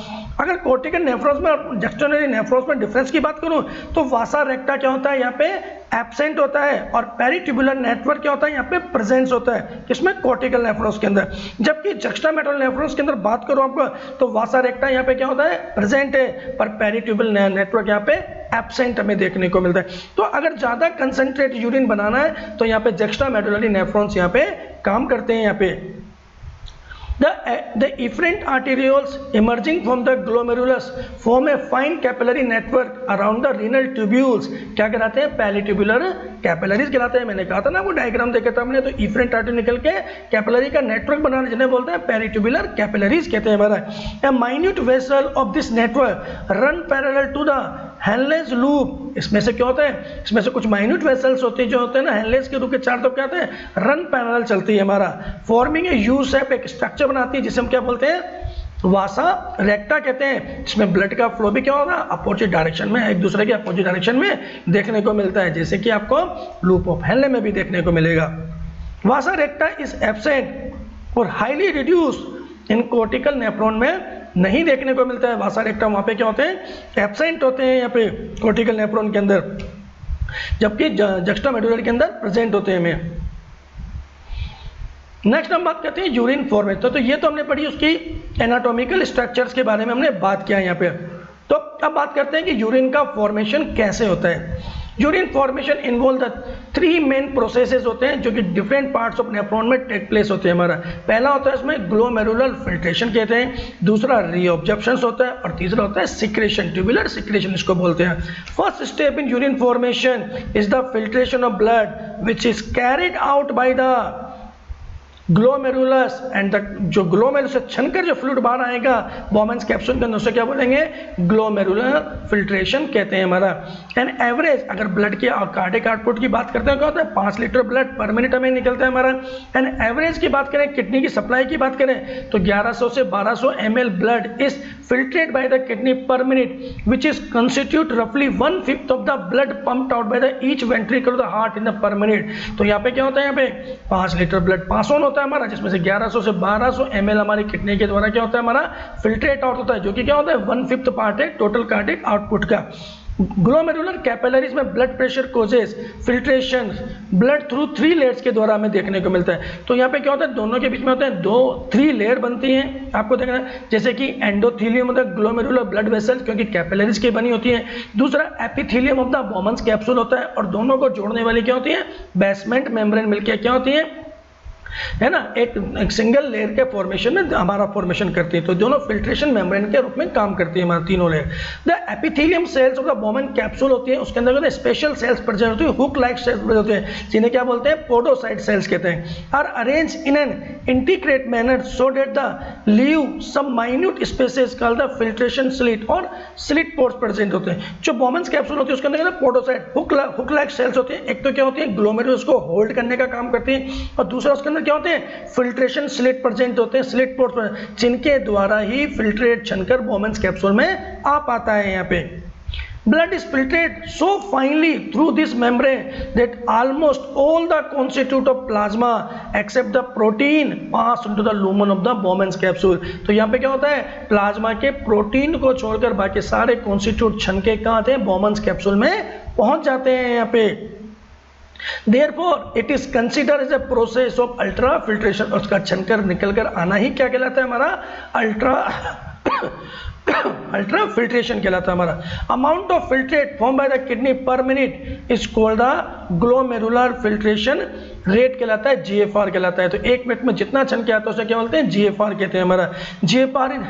Speaker 1: अगर कोर्टिकल नेफ्रॉन्स में और जक्स्ट्रामेडुलरी नेफ्रॉन्स में डिफरेंस की बात करूं तो वासा रेक्टा क्या होता है यहाँ पे एब्सेंट होता है और पेरिट्यूबुलर नेटवर्क क्या होता है यहाँ पे प्रेजेंस होता है किसमें कोर्टिकल नेफ्रॉन्स के अंदर। जबकि जक्स्ट्रामेडुलर नेफ्रॉन्स के अंदर बात करूं आपको तो वासा रेक्टा यहाँ पे क्या होता है प्रेजेंट है पर पेरिट्यूबुलर नेटवर्क यहाँ पे एब्सेंट हमें देखने को मिलता है। तो अगर ज्यादा कंसंट्रेट यूरिन बनाना है तो यहाँ पे जक्स्ट्रामेडुलरी नेफ्रॉन्स यहाँ पे काम करते हैं। यहाँ पे The efferent arterioles emerging from the glomerulus form a fine capillary network around the renal tubules, क्या कहलाते हैं पैलिट्यूबुलर कैपिलरीज कहलाते हैं। मैंने कहा था ना वो डायग्राम देखा था हमने, तो इफरेंट आर्टरी निकल के कैपिलरी का नेटवर्क बनाने जिन्हें बोलते हैं पेरिट्यूबुलर कैपिलरीज कहते हैं हमारा। A minute vessel of this network run parallel to the हेलनेस लूप। इसमें से क्या होता है इसमें से कुछ माइन्यूट वेसल्स होते हैं जो होते हैं ना हेलनेस के रूप के चार, तो क्या होते हैं रन पैरेलल चलती है हमारा, फॉर्मिंग ए यू शेप एक स्ट्रक्चर बनाती है जिसे हम क्या बोलते हैं वासा रेक्टा कहते हैं। इसमें ब्लड का फ्लो भी क्या होगा अपोजिट डायरेक्शन में, एक दूसरे के अपोजिट डायरेक्शन में देखने को मिलता है, जैसे कि आपको लूप ऑफ हेलने में भी देखने को मिलेगा। वासा रेक्टा इज एब्सेंट और highly reduce in cortical nephron में नहीं देखने को मिलता है। वासा रेक्टा वहाँ पे क्या होते हैं एब्सेंट होते हैं यहाँ पे कोर्टिकल नेफ्रॉन के अंदर, जबकि जक्स्ट्रामेडुलर के अंदर प्रेजेंट होते हैं हमें। नेक्स्ट हम बात करते हैं यूरिन फॉर्मेशन। तो ये तो हमने पढ़ी उसकी एनाटॉमिकल स्ट्रक्चर्स के बारे में हमने बात किया यहाँ पे। तो अब बात करते हैं कि यूरिन का फॉर्मेशन कैसे होता है। Urine formation involve the 3 main processes होते हैं जो कि डिफरेंट पार्ट्स ऑफ नेफ्रॉन में टेक प्लेस होते हैं हमारा। पहला होता है इसमें ग्लोमेरुलर फिल्ट्रेशन कहते हैं, दूसरा रीऑब्जॉर्प्शन होता है और तीसरा होता है सिक्रेशन, ट्यूबुलर सिक्रेशन इसको बोलते हैं। First step in urine formation is the filtration of blood which is carried out by the glomerulus and जो ग्लोमेरुलस से छनकर जो फ्लूइड बाहर आएगा बॉमेंस कैप्सूल के अंदर उसे क्या बोलेंगे ग्लोमेरुलर फिल्ट्रेशन कहते हैं हमारा। एंड एवरेज अगर ब्लड के कार्डियक आउटपुट की बात करते हैं क्या होता है 5 लीटर ब्लड पर मिनट हमें निकलता है हमारा। एंड एवरेज की बात करें किडनी की सप्लाई की बात करें तो 1100 से 1200 ml blood is filtrate by the kidney पर मिनट विच इज कंस्टिट्यूट रफली 1/5 of the blood pumped out by the each ventricle of the heart in the पर मिनट। तो यहाँ पे क्या होता है यहाँ पे 5 लीटर ब्लड पास ऑन होता है हमारा, जिसमें से 1100 से 1200 ml हमारी किडनी के द्वारा क्या होता है हमारा फिल्ट्रेट आउट होता है, जो कि क्या होता है 1/5 पार्ट है टोटल कार्डियक आउटपुट का। ग्लोमेरुलर कैपिलरीज में blood pressure causes filtration blood through 3 layers के द्वारा हमें देखने को मिलता है। तो यहाँ पे क्या होता है, दोनों के बीच में होते हैं 3 लेयर बनती हैं, आपको देखना है, जैसे कि एंडोथीलियम होता है ग्लोमेरुलर ब्लड वेसल्स, क्योंकि कैपिलरीज की बनी होती है। दूसरा epithelium of the Bowman's capsule होता है, और दोनों को जोड़ने वाली क्या होती है, बेसमेंट मेम्ब्रेन मिलकर क्या होती है ना, एक सिंगल लेयर के फॉर्मेशन में हमारा फॉर्मेशन करती है। तो दोनों फिल्ट्रेशन मेम्ब्रेन के रूप में काम करती है हमारी तीनों layer. The epithelium cells of the Bowman capsule होती है, उसके अंदर स्पेशल सेल्स प्रेजेंट होती है, हुक लाइक सेल्स प्रेजेंट होते हैं, जिन्हें क्या बोलते हैं, पोडोसाइट सेल्स कहते हैं। Are arrange in an integrate manner so that the leave some minute spaces called the filtration slit और स्लिट पोर्स प्रेजेंट होते हैं। जो बोमन कैप्सूल होती है उसके अंदर पोडोसाइट हुक लाइक सेल्स होती है। एक तो क्या होती है, ग्लोमेरुलस को होल्ड करने का काम करती है, और दूसरा उसके अंदर क्या होते हैं, फिल्ट्रेशन स्लिट प्रेजेंट होते हैं, स्लिट पोर्स पर, जिनके द्वारा ही फिल्ट्रेट छनकर बोमन्स कैप्सूल में आ पाता है। यहाँ पे blood is filtrated so finely through this membrane that almost all the constituent of plasma except the protein pass into the lumen of the Bowman's capsule। तो यहाँ पे क्या होता है, प्लाज्मा के प्रोटीन को छोड़कर बाकी सारे कॉन्स्टिट्यूट छनके कहाँ आते हैं, बोमन्स कैप्सूल में पहुंच जाते हैं। यहाँ पे Therefore, it is considered as a process of ultra filtration। उसका छनकर निकलकर आना ही क्या कहलाता है, हमारा अल्ट्रा फिल्ट्रेशन कहलाता है हमारा। Amount of filtrate form by the kidney पर minute is called the glomerular filtration rate कहलाता है, जीएफआर कहलाता है। तो 1 मिनट में जितना छन के आता है उसे क्या बोलते हैं, जीएफआर कहते हैं हमारा। जीएफआर इन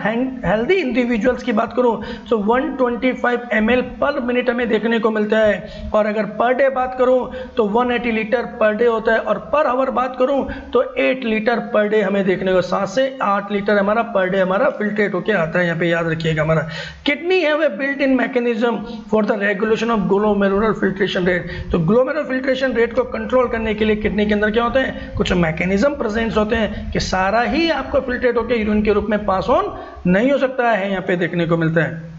Speaker 1: हेल्दी इंडिविजुअल्स की बात करूं तो 125 ml पर मिनट हमें देखने को मिलता है, और अगर पर डे बात करूं तो 180 लीटर पर डे होता है, और पर आवर बात करूं तो 8 लीटर पर डे हमें देखने को, 7 से 8 लीटर हमारा पर डे हमारा फिल्ट्रेट होकर आता है। यहाँ पे याद रखिएगा हमारा kidney have a built in mechanism for the regulation of glomerular filtration rate. तो ग्लोमेरुलर फिल्ट्रेशन रेट को कंट्रोल करने के लिए किडनी के अंदर क्या होते हैं, कुछ मैकेनिज्म प्रेजेंट होते हैं कि सारा ही आपको फिल्ट्रेट होकर यूरिन के रूप में पास ऑन नहीं हो सकता है, यहाँ पे देखने को मिलता है।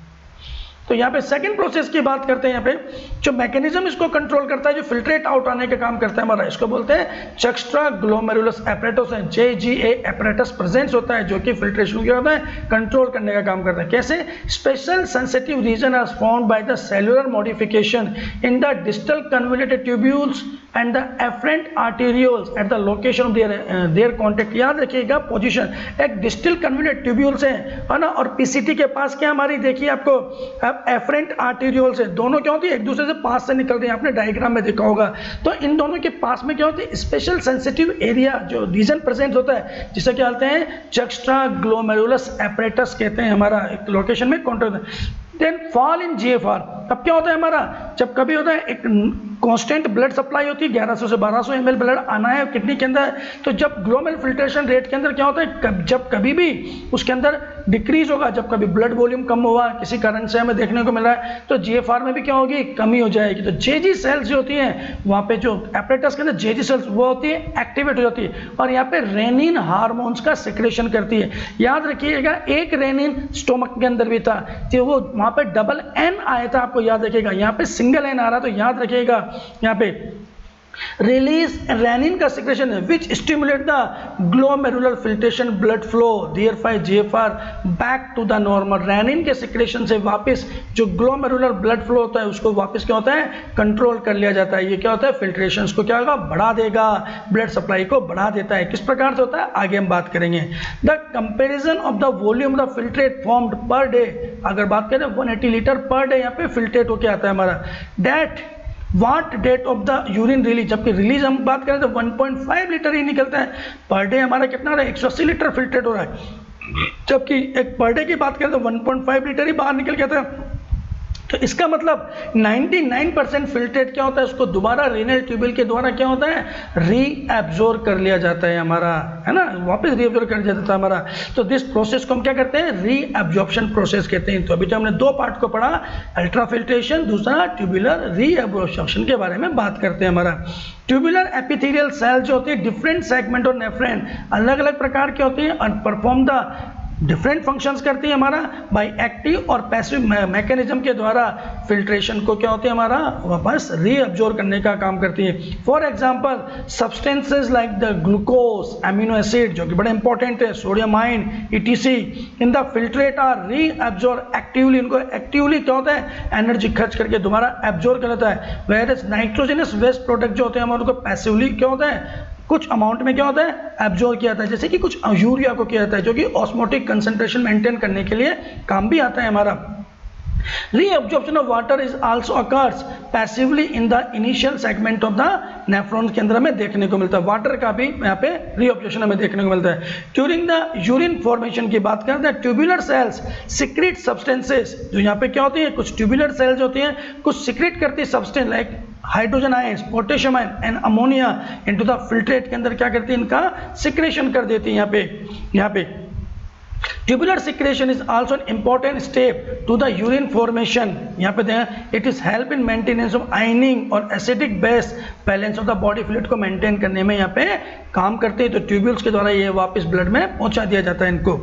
Speaker 1: तो यहाँ पे सेकंड प्रोसेस की बात करते हैं। यहाँ पे जो मैकेनिज्म इसको कंट्रोल करता है, जो फिल्ट्रेट आउट आने का काम करता है हमारा, इसको बोलते हैं चेक्स्ट्रा ग्लोमेरुलस एपरेटस है, JGA एपरेटस प्रेजेंस होता है, जो कि फिल्ट्रेशन क्या होता है, कंट्रोल करने का काम करता है। कैसे, special sensitive region are found by the cellular modification in the distal convoluted tubules and the afferent arterioles at the location of their contact. याद रखिएगा पोजीशन, एक डिस्टल कन्वोल्यूटेड ट्यूब्यूल्स है ना, और पीसीटी के पास क्या हमारी देखिए आपको एफरेंट आर्टेरियोल्स है, दोनों क्या होती है, एक दूसरे से पास से निकलते हैं, आपने डायग्राम में देखा होगा। तो इन दोनों के पास में क्या होती है, स्पेशल सेंसिटिव एरिया जो रीजन प्रेजेंट होता है, जिसे क्या कहते हैं, चेक्स्ट्रा ग्लोमेरुलस एपरेटस कहते हैं, हमारा एक लोकेशन में contact. Then fall in GFR, तब क्या होता है हमारा, जब कभी होता है एक कांस्टेंट ब्लड सप्लाई होती है, 1100 से 1200 ml ब्लड आना है किडनी के अंदर, तो जब ग्लोमेरुलर फिल्ट्रेशन रेट के अंदर क्या होता है, जब कभी भी उसके अंदर डिक्रीज होगा, जब कभी ब्लड वॉल्यूम कम हुआ किसी कारण से हमें देखने को मिल रहा है, तो जीएफआर में भी क्या होगी, कमी हो जाएगी। तो जेजी सेल्स जो होती हैं वहाँ पे, जो एपरेटस के अंदर जेजी सेल्स वो होती है, एक्टिवेट हो जाती है, और यहाँ पे रेनिन हार्मोन्स का सिक्रेशन करती है। याद रखिएगा, एक रेनिन स्टोमक के अंदर भी था, तो वो वहाँ पे डबल एन आया था, आपको याद रखिएगा, यहाँ पे सिंगल एन आ रहा, तो याद रखिएगा यहाँ पे रिलीज रेनिन का सिक्रेशन है which stimulate the glomerular filtration blood flow, therefore GFR back to the normal. Renin के सिक्रेशन से वापस जो ग्लोमेरुलर ब्लड फ्लो होता है उसको वापस क्या होता है, कंट्रोल कर लिया जाता है। ये क्या होता है, फिल्ट्रेशन को क्या होगा, बढ़ा देगा, ब्लड सप्लाई को बढ़ा देता है। किस प्रकार से होता है आगे हम बात करेंगे। The comparison of the volume of filtrate formed per day, अगर बात करें 180 लीटर पर डे यहाँ पे फिल्ट्रेट होके आता है हमारा। That what that of the urine release, जबकि रिलीज हम बात करें तो 1.5 लीटर ही निकलता है, पर डे हमारा कितना रहा है, 180 लीटर फिल्ट्रेट हो रहा है, जबकि एक पर डे की बात करें तो 1.5 लीटर ही बाहर निकल गया था। तो इसका मतलब 99% फिल्ट्रेट क्या होता है, उसको दोबारा रीनल ट्यूब्यूल के द्वारा क्या होता है, रीएब्जॉर्ब कर लिया जाता है हमारा, है ना, वापस रीएब्जॉर्ब कर लिया जाता है हमारा। तो दिस प्रोसेस को हम क्या करते हैं, रीएब्जॉर्प्शन प्रोसेस कहते हैं। तो अभी जो हमने 2 पार्ट को पढ़ा, अल्ट्रा फिल्ट्रेशन, दूसरा ट्यूबुलर रीएब्जॉर्प्शन के बारे में बात करते हैं हमारा। ट्यूबुलर एपिथेलियल सेल जो होती है डिफरेंट सेगमेंट और नेफ्रेन, अलग अलग प्रकार की होती है, और परफॉर्म द डिफरेंट फंक्शंस करती है हमारा बाय एक्टिव और पैसिव मैकेनिज्म के द्वारा फिल्ट्रेशन को क्या होती है हमारा वापस रीअब्जॉर्ब करने का काम करती है। For example substances like the glucose, amino acid जो कि बड़े इंपॉर्टेंट है, sodium ion etc in the filtrate are reabsorb actively, इनको एक्टिवली क्या होता है एनर्जी खर्च करके दोबारा एब्जॉर्ब कर लेता है। वेयर नाइट्रोजनस वेस्ट प्रोडक्ट जो होते हैं हमारे उनको पैसिवली क्या होता है कुछ अमाउंट में क्या होता है एब्जॉर्ब किया जाता है, जैसे कि कुछ यूरिया को किया जाता है जो कि ऑस्मोटिक कंसंट्रेशन मेंटेन करने के लिए काम भी आता है हमारा। Reabsorption of water is also occurs passively in the initial segment of the nephrons के अंदर हमें देखने को मिलता है। वाटर का भी यहाँ पे रीअब्जॉर्प्शन हमें देखने को मिलता है। ड्यूरिंग द यूरिन फॉर्मेशन की बात करें तो ट्यूबुलर सेल्स सिक्रीट सब्सटेंसेस, जो यहाँ पे क्या होती है कुछ ट्यूबुलर सेल्स होती हैं कुछ सिक्रीट करती substance like hydrogen ions, potassium ion and ammonia into the filtrate के अंदर क्या करती है इनका सिक्रेशन कर देती है। यहाँ पे tubular secretion is also an important step to the urine formation. यहाँ पे देखें it is help in maintenance of ionic और acidic base balance of the body fluid को मेंटेन करने में यहाँ पे काम करते हैं। तो ट्यूब्यूल्स के द्वारा ये वापस ब्लड में पहुंचा दिया जाता है इनको।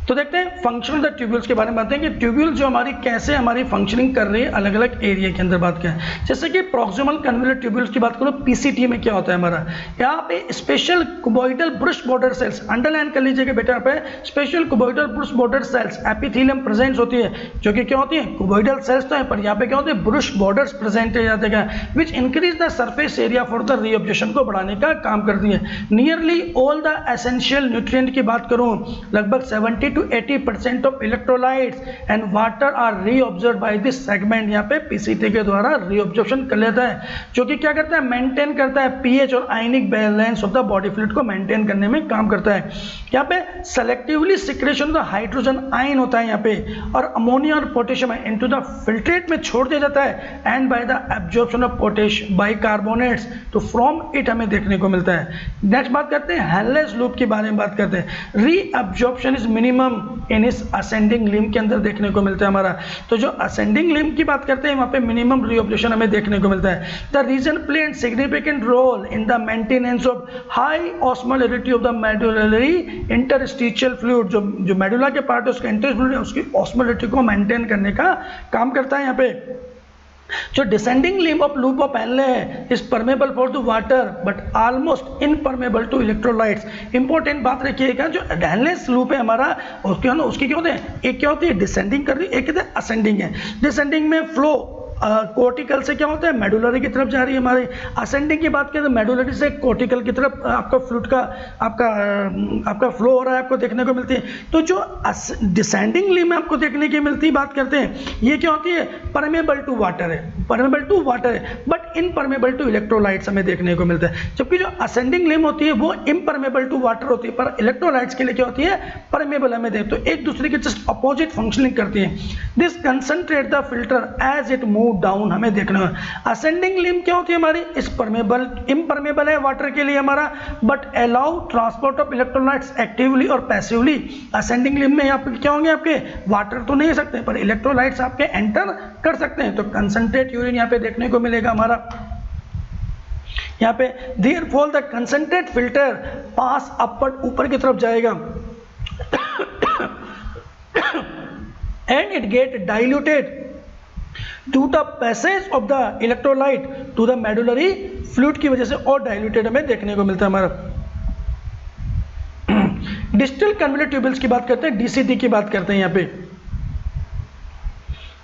Speaker 1: तो देखते हैं फंक्शन ऑफ द ट्यूब्यूल्स के बारे में बात हैं कि ट्यूब्यूल जो हमारी कैसे हमारी फंक्शनिंग कर रही है अलग अलग एरिया के अंदर बात करें। जैसे कि प्रॉक्सिमल कन्वोल्यूट ट्यूब्यूल्स की बात करो पीसीटी में क्या होता है हमारा, यहाँ पे special cuboidal brush border cells, underline कर लीजिएगा बेटा, यहाँ पे special cuboidal brush border cells epithelium present होती है जो कि क्या होती है कुबॉइडल सेल्स तो है पर यहाँ पे क्या होते हैं ब्रुश बॉर्डर्स प्रेजेंट है जाते हैं which increase the surface area for the reabsorption को बढ़ाने का काम करती है। Nearly all the essential nutrient की बात करूँ लगभग 70 to 80% of electrolytes and water are reabsorbed by this segment. यहाँ पे पीसीटी के द्वारा रीअब्जॉर्प्शन कर लेता है जो कि क्या करता है मेंटेन करता है पीएच और आयनिक balance of the body fluid को मेंटेन करने में काम करता है। यहाँ पे selectively secretion of the hydrogen ion होता है यहाँ पे और अमोनिया और पोटेशियम इनटू द फिल्ट्रेट में छोड़ दिया जाता है and by the absorption of potassium bicarbonates तो फ्रॉम इट हमें देखने को मिलता है। नेक्स्ट बात करते हैं हेल्लेस लूप के बारे में बात करते हैं। रीअब्जॉर्प्शन इज मिनिमम इन इस असेंडिंग लिम्ब के अंदर देखने को मिलता है हमारा। तो जो असेंडिंग लिम्ब की बात करते हैं वहाँ पे मिनिमम रीअब्जॉर्प्शन हमें देखने को मिलता है। The region play an significant role in the maintenance of high osmolarity of the medullary interstitial fluid, जो मेडुला के पार्ट है उसका इंटरस्टिशियल उसकी ऑस्मोलरिटी को मेंटेन करने का काम करता है। यहाँ पे जो descending limb of loop of Henle है is permeable for the water but almost impermeable to electrolytes. Important बात रखिएगा जो एडहेलेस लूप है हमारा उसकी क्या होते हैं एक क्या होती है डिसेंडिंग कर रही है एक कहते हैं असेंडिंग है। डिसेंडिंग में फ्लो कोर्टिकल से क्या होता है मेडुलरी की तरफ जा रही है हमारी। असेंडिंग की बात करें तो मेडुलरी से कोर्टिकल की तरफ आपका फ्लूइड का आपका फ्लो हो रहा है आपको देखने को मिलती है। तो जो डिसेंडिंग लिम्ब में आपको देखने की मिलती है बात करते हैं ये क्या होती है परमेबल टू वाटर है, परमेबल टू वाटर है बट इनपरमेबल टू इलेक्ट्रोलाइट्स हमें देखने को मिलता है। जबकि जो असेंडिंग लिम्ब होती है वो इम्परमेबल टू वाटर होती है पर इलेक्ट्रोलाइट्स के लिए क्या होती है परमेबल हमें देखते तो एक दूसरे के जस्ट अपोजिट फंक्शनिंग करती है। This concentrate the filter as it move down हमें देखना है। असेंडिंग लिम्ब क्या होती है हमारी इस परमेबल इम्परमेबल है वाटर के लिए हमारा but allow transport of electrolytes actively और पैसिवली। असेंडिंग लिम्ब में यहाँ पे क्या होंगे आपके वाटर तो नहीं सकते पर इलेक्ट्रोलाइट्स आपके एंटर कर सकते हैं। तो कंसंट्रेट यूरिन यहाँ पे देखने को मिलेगा हमारा। यहाँ पे therefore the concentrate filter pass upward ऊपर की तरफ जाएगा and it get diluted to the passage of the electrolyte to the medullary fluid की वजह से और डाइल्यूटेड हमें देखने को मिलता है हमारा। डिस्टल कन्वोल्यूट ट्यूब्यूल्स की बात करते हैं, डीसीटी की बात करते हैं। यहाँ पे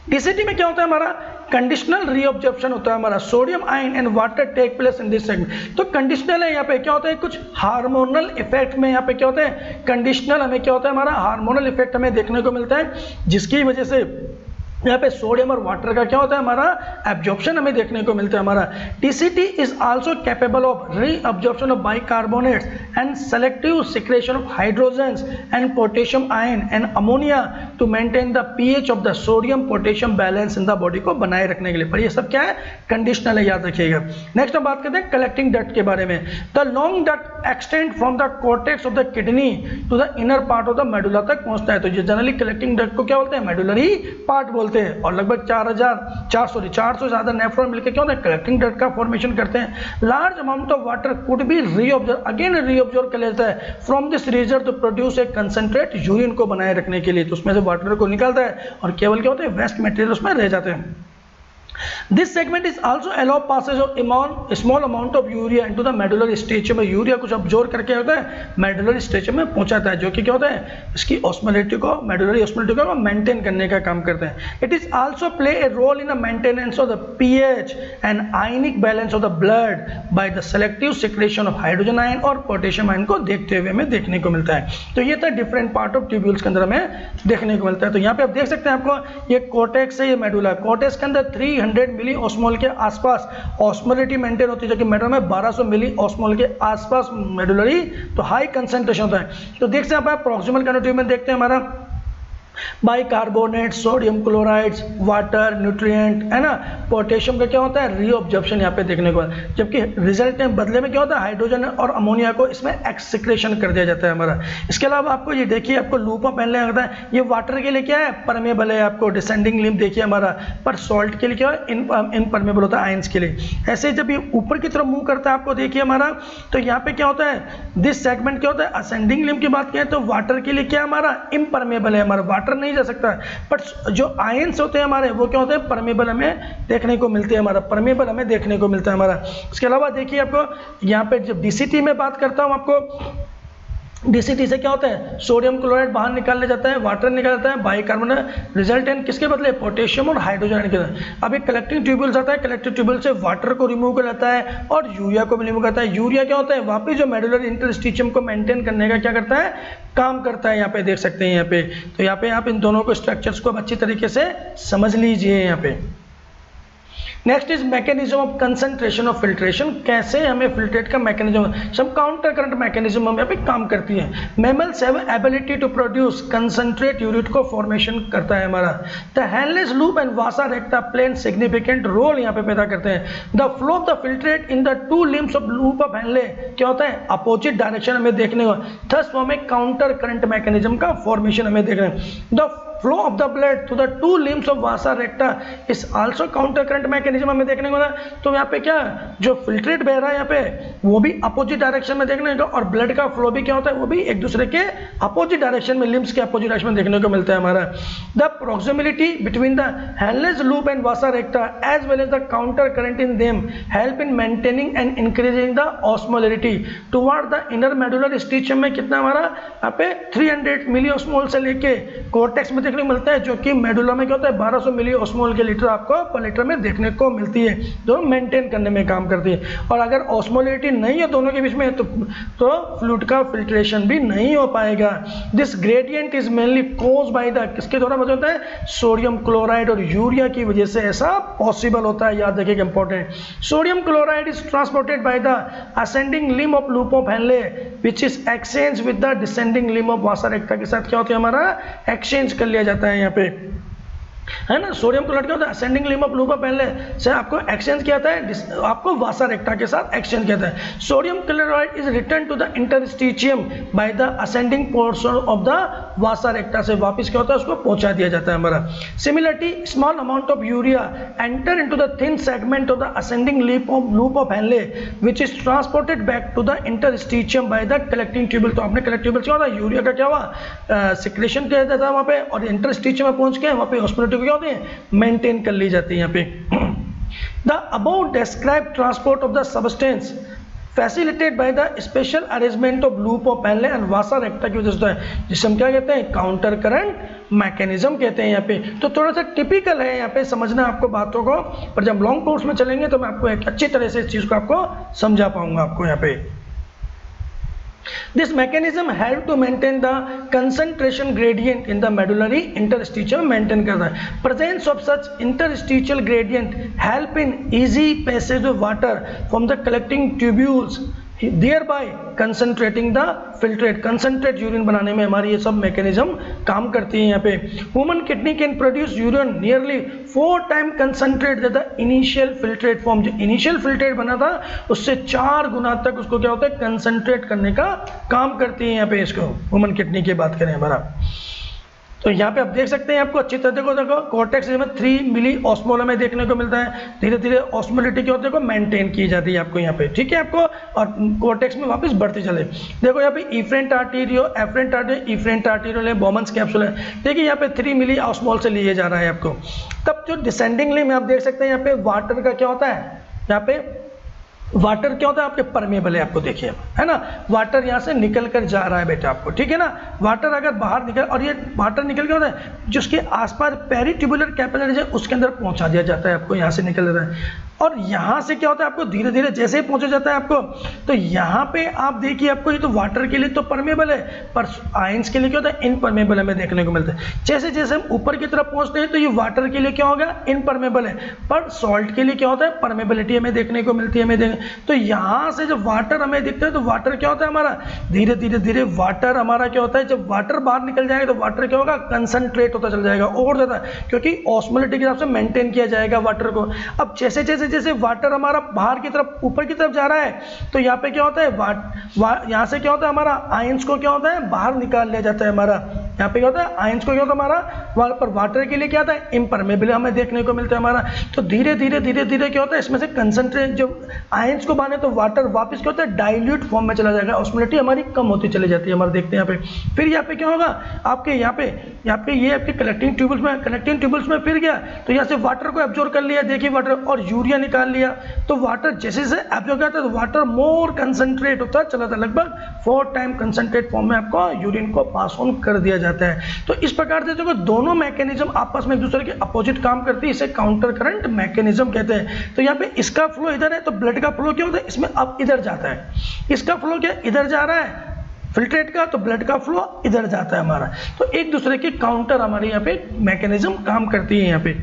Speaker 1: डीसीटी में क्या होता है हमारा कंडीशनल रीअब्जॉर्प्शन होता है हमारा। Sodium ion and water take place in this segment. तो कंडीशनल है यहाँ पे क्या होता है कुछ हार्मोनल इफेक्ट में यहाँ पे क्या होता है कंडीशनल हमें क्या होता है हमारा हार्मोनल इफेक्ट हमें देखने को मिलता है जिसकी वजह से यहाँ पे सोडियम और वाटर का क्या होता है हमारा एब्जॉर्प्शन हमें देखने को मिलता है हमारा। TCT is also capable of reabsorption of bicarbonates and selective secretion of hydrogens and potassium ion and ammonia to maintain the pH of the sodium potassium balance in the body को बनाए रखने के लिए। पर ये सब क्या है कंडीशनल है याद रखिएगा। नेक्स्ट हम बात करते हैं कलेक्टिंग डक्ट के बारे में। The long duct extend from the cortex of the kidney to the inner part of the medulla तक पहुंचता है। तो ये जनरली कलेक्टिंग डक्ट को क्या बोलते हैं, मेडुलरी पार्ट बोलते हैं। और लगभग 400 से ज़्यादा नेफ्रॉन मिलकर क्या होता है, कलेक्टिंग डक्ट का फॉर्मेशन करते हैं। Large amount of water could be reabsorb कर लेता है from this region to produce a concentrate urine को बनाए रखने के लिए। तो उसमें से वाटर को निकालता है और केवल क्या होता है, वेस्ट मटेरियल उसमें रह जाते हैं। This segment is also allow passage of small amount of urea into the medullary structure। Urea कुछ अब्जॉर्ब करके होता है मेडुलरी स्ट्रक्चर में पहुंचाता है, जो कि क्या होता है, इसकी ऑस्मोलिटी को, मेडुलरी ऑस्मोलिटी को मेंटेन करने का काम करते हैं। It is also play a role in the maintenance of the pH and ionic balance of the blood by the selective secretion of hydrogen ion और पोटेशियम आयन को देखते हुए हमें देखने को मिलता है। तो ये था डिफरेंट पार्ट ऑफ ट्यूब्यूल्स के अंदर हमें देखने को मिलता है। तो यहाँ पे आप देख सकते हैं, आपको ये कोर्टेक्स है, ये मेडुला। कोर्टेक्स के अंदर 300 मिली ऑस्मोल के आसपास ऑस्मोलिटी मेंटेन होती है, जो कि मेडुला में 1200 मिली ऑस्मोल के आसपास मेडुलरी तो हाई कंसंट्रेशन होता है। तो देख सकते हैं आप प्रॉक्सिमल कंडक्टिविटी में देखते हैं हमारा bicarbonate, sodium chlorides, water, nutrient, है ना। पोटेशियम का क्या होता है, रीअब्जॉर्प्शन यहाँ पे देखने को, जबकि रिजल्ट में बदले में क्या होता है, हाइड्रोजन और अमोनिया को इसमें एक्सक्रीशन कर दिया जाता है हमारा। इसके अलावा आपको ये देखिए, आपको लूप ऑफ एनले होता है, ये वाटर के लिए क्या है, परमेबल है। आपको डिसेंडिंग लिम्ब देखिए हमारा, पर सॉल्ट के लिए क्या है, इनपरमेबल होता है आयंस के लिए। ऐसे जब ये ऊपर की तरफ मूव करता है, आपको देखिए हमारा, तो यहाँ पे क्या होता है, दिस सेगमेंट क्या होता है, असेंडिंग लिम्ब की बात करें तो वाटर के लिए क्या हमारा, इम्परमेबल है हमारा, वाटर नहीं जा सकता। बट जो आयंस होते हैं हमारे, वो क्या होते हैं, परमेबल हमें देखने को मिलते हैं हमारा, परमेबल हमें देखने को मिलता है हमारा। इसके अलावा देखिए आपको यहाँ पे जब डीसीटी में बात करता हूँ, आपको डीसीटी से क्या होता है, सोडियम क्लोराइड बाहर निकाल जाता है, वाटर निकाल जाता है, बाइकार्बोनेट रिजल्टेंट किसके बदले, पोटेशियम और हाइड्रोजन के। अब एक कलेक्टिंग ट्यूब्यूल्स आता है, कलेक्टिंग ट्यूब्यूल से वाटर को रिमूव कर लेता है और यूरिया को भी रिमूव करता है। यूरिया क्या होता है, वापस जो मेडुलरी इंटरस्टिशियम को मेंटेन करने का क्या करता है, काम करता है। यहाँ पे देख सकते हैं, यहाँ पे तो यहाँ पे आप इन दोनों को स्ट्रक्चर्स को अच्छी तरीके से समझ लीजिए। यहाँ पे next is mechanism of concentration of filtration. कैसे हमें फिल्ट्रेट का मैकेनिज्म, सब काउंटर करंट मैकेनिज्म हम यहाँ पे काम करती है। Mammals have ability to produce concentrate urine को फॉर्मेशन करता है हमारा। The Henle's loop and vasa recta play significant role यहाँ पे पैदा करते हैं। The flow of the filtrate in the to limbs of loop of Henle क्या होता है, अपोजिट डायरेक्शन हमें देखने को, थस हमें काउंटर करंट मैकेनिज्म का फॉर्मेशन हमें देख रहे हैं। The flow of the blood to the to limbs of vasa recta is also counter current mechanism हमें देखने को मिला। तो यहाँ पे क्या, जो फिल्ट्रेट बह रहा है यहाँ पे, वो भी अपोजिट डायरेक्शन में देखने को, और ब्लड का फ्लो भी क्या होता है, वो भी एक दूसरे के अपोजिट डायरेक्शन में, लिम्स के अपोजिट डायरेक्शन में देखने को मिलता है हमारा। The proximity between the Henle's loop and vasa recta as well as the counter current in them help in maintaining and increasing the osmolarity toward the inner medullary interstitium में कितना हमारा यहाँ पे 300 मिली ऑस्मोल से लेके कोर्टेक्स में देखने को मिलता है, जो कि मेडुला में क्या होता है 1200 मिली ऑस्मोल के लीटर आपको पर लीटर में देखने को मिलती है, जो मेंटेन करने में काम करती है। और अगर ऑस्मोलिटी नहीं है दोनों के बीच में तो फ्लूइड का फिल्ट्रेशन भी नहीं हो पाएगा। This gradient is mainly caused by the, किसके द्वारा वजह होता है, सोडियम क्लोराइड और यूरिया की वजह से ऐसा पॉसिबल होता है। याद रखिएगा, important. Sodium chloride is transported by the ascending limb of loop of Henle which is exchange with the descending limb of vasa रेक्टा के साथ क्या होता है हमारा, एक्सचेंज कर लिया जाता है यहाँ पे, है ना। सोडियम क्लोराइड क्या होता है, ascending limb of loop of handle से आपको एक्सचेंज किया था है, आपको वासा रेक्टा के साथ एक्सचेंज किया था। Sodium chloride is return to the interstitium by the ascending portion of the vasa recta से वापस क्या होता है, उसको पहुंचा दिया जाता है हमारा। Similarly small amount of urea enter into the thin segment of the ascending loop of Henle which is transported back to the interstitium by the collecting tubule. तो आपने कलेक्टिंग ट्यूब्यूल क्या होता है, यूरिया का क्या हुआ, सिक्रेशन किया जाता है वहाँ पे, और इंटरस्टिशियम में पहुंच के वहाँ पे ऑस्मोलिटी क्या होते हैं, मेंटेन कर ली जाती है यहाँ पे। The about describe transport of the substance facilitated by the special arrangement of loop of handle and vasa रेक्टा की वजह से है, जिसे हम क्या कहते हैं, काउंटर करंट मैकेनिज्म कहते हैं यहाँ पे। तो थोड़ा सा टिपिकल है यहाँ पे समझना आपको बातों को, पर जब लॉन्ग कोर्स में चलेंगे तो मैं आपको एक अच्छी तरह से इस चीज को आपको समझा पाऊंगा आपको यहाँ पे। This mechanism help to maintain the concentration gradient in the medullary interstitium maintain करता है। Presence of such interstitial gradient help in easy passage of water from the collecting tubules thereby concentrating the filtrate, concentrate urine बनाने में हमारी ये सब मैकेनिज्म काम करती है। यहाँ पे human kidney can produce urine nearly 4 time concentrate the initial filtrate form, जो इनिशियल फिल्ट्रेट बना था उससे 4 गुना तक उसको क्या होता है कंसंट्रेट करने का काम करती है। यहाँ पे इसको ह्यूमन किडनी की बात करें हमारा, तो यहाँ पे आप देख सकते हैं, आपको अच्छी तरह को देखो कॉर्टेक्स में 3 मिली ऑस्मोल हमें देखने को मिलता है। धीरे धीरे ऑस्मोलिटी क्या होती है को मेंटेन की जाती है आपको यहाँ पे, ठीक है आपको, और कॉर्टेक्स में वापस बढ़ती चले। देखो यहाँ पे इफरेंट आर्टेरियो, एफरेंट आर्टेरियो, इफरेंट आर्टेरियो है, बोमन्स कैप्सूल है। देखिए यहाँ पे 3 मिली ऑस्मोल से लिए जा रहा है आपको। तब जो डिसेंडिंगली में आप देख सकते हैं यहाँ पे वाटर का क्या होता है, यहाँ पे वाटर क्या होता है आपके परमेबल है, आपको देखिए है ना, वाटर यहाँ से निकल कर जा रहा है बेटा आपको, ठीक है ना। वाटर अगर बाहर निकल, और ये वाटर निकल के होता है जिसके आसपास पेरिट्यूबुलर कैपिलरीज है उसके अंदर पहुंचा दिया जाता है आपको, यहाँ से निकल रहा है। और यहाँ से क्या होता है आपको धीरे धीरे जैसे ही पहुंचा जाता है आपको, तो यहाँ पे आप देखिए आपको ये तो वाटर के लिए तो परमेबल है, पर आयंस के लिए क्या होता है इनपरमेबल हमें देखने को मिलता है। जैसे जैसे हम ऊपर की तरफ पहुंचते हैं तो ये वाटर के लिए क्या होगा इनपरमेबल है, पर सॉल्ट के लिए क्या होता है परमेबिलिटी हमें देखने को मिलती है। तो यहाँ से जब वाटर हमें दिखता है तो वाटर क्या होता है हमारा धीरे धीरे धीरे वाटर हमारा क्या होता है, जब वाटर बाहर निकल जाएगा तो वाटर क्या होगा कंसंट्रेट होता चल जाएगा और ज़्यादा, क्योंकि ऑस्मोलिटी के हिसाब से मेंटेन किया जाएगा वाटर को। अब जैसे जैसे जैसे वाटर हमारा बाहर की तरफ ऊपर की तरफ जा रहा है तो यहाँ पे क्या होता है यहाँ से क्या होता है हमारा आयंस को क्या होता है बाहर निकाल लिया जाता है हमारा। यहाँ पे क्या होता है आयंस को क्या होता है हमारा वहाँ पर वाटर के लिए क्या आता है इम्परमेबल हमें देखने को मिलता है हमारा। तो धीरे धीरे धीरे धीरे क्या होता है इसमें से कंसंट्रेट जो आयंस को बांधे तो वाटर वापस क्या होता है डाइल्यूट फॉर्म में चला जाएगा, ऑस्मोलिटी हमारी कम होती चली जाती है हमारे। देखते हैं यहाँ पे फिर यहाँ पे क्या होगा आपके यहाँ पे ये आपके कलेक्टिंग ट्यूबल्स में फिर गया तो यहाँ से वाटर को एब्जॉर्ब कर लिया, देखिए वाटर और यूरिया निकाल लिया। तो वाटर जैसे जैसे एब्जॉर्ब करता है तो वाटर मोर कंसंट्रेट होता चला था, लगभग 4 टाइम कंसंट्रेट फॉर्म में आपको यूरिन को पास ऑन कर दिया जाता है। तो इस प्रकार से जो दोनों मैकेनिज्म आपस में एक दूसरे के अपोजिट काम करती है, इसे काउंटर करंट मैकेनिज्म कहते हैं। तो यहाँ पे इसका फ्लो इधर है तो ब्लड का फ्लो क्या होता है इसमें अब इधर जाता है, इसका फ्लो क्या इधर जा रहा है फिल्ट्रेट का, तो ब्लड का फ्लो इधर जाता है हमारा। तो एक दूसरे के काउंटर हमारे यहाँ पे मैकेनिज्म काम करती है यहाँ पे।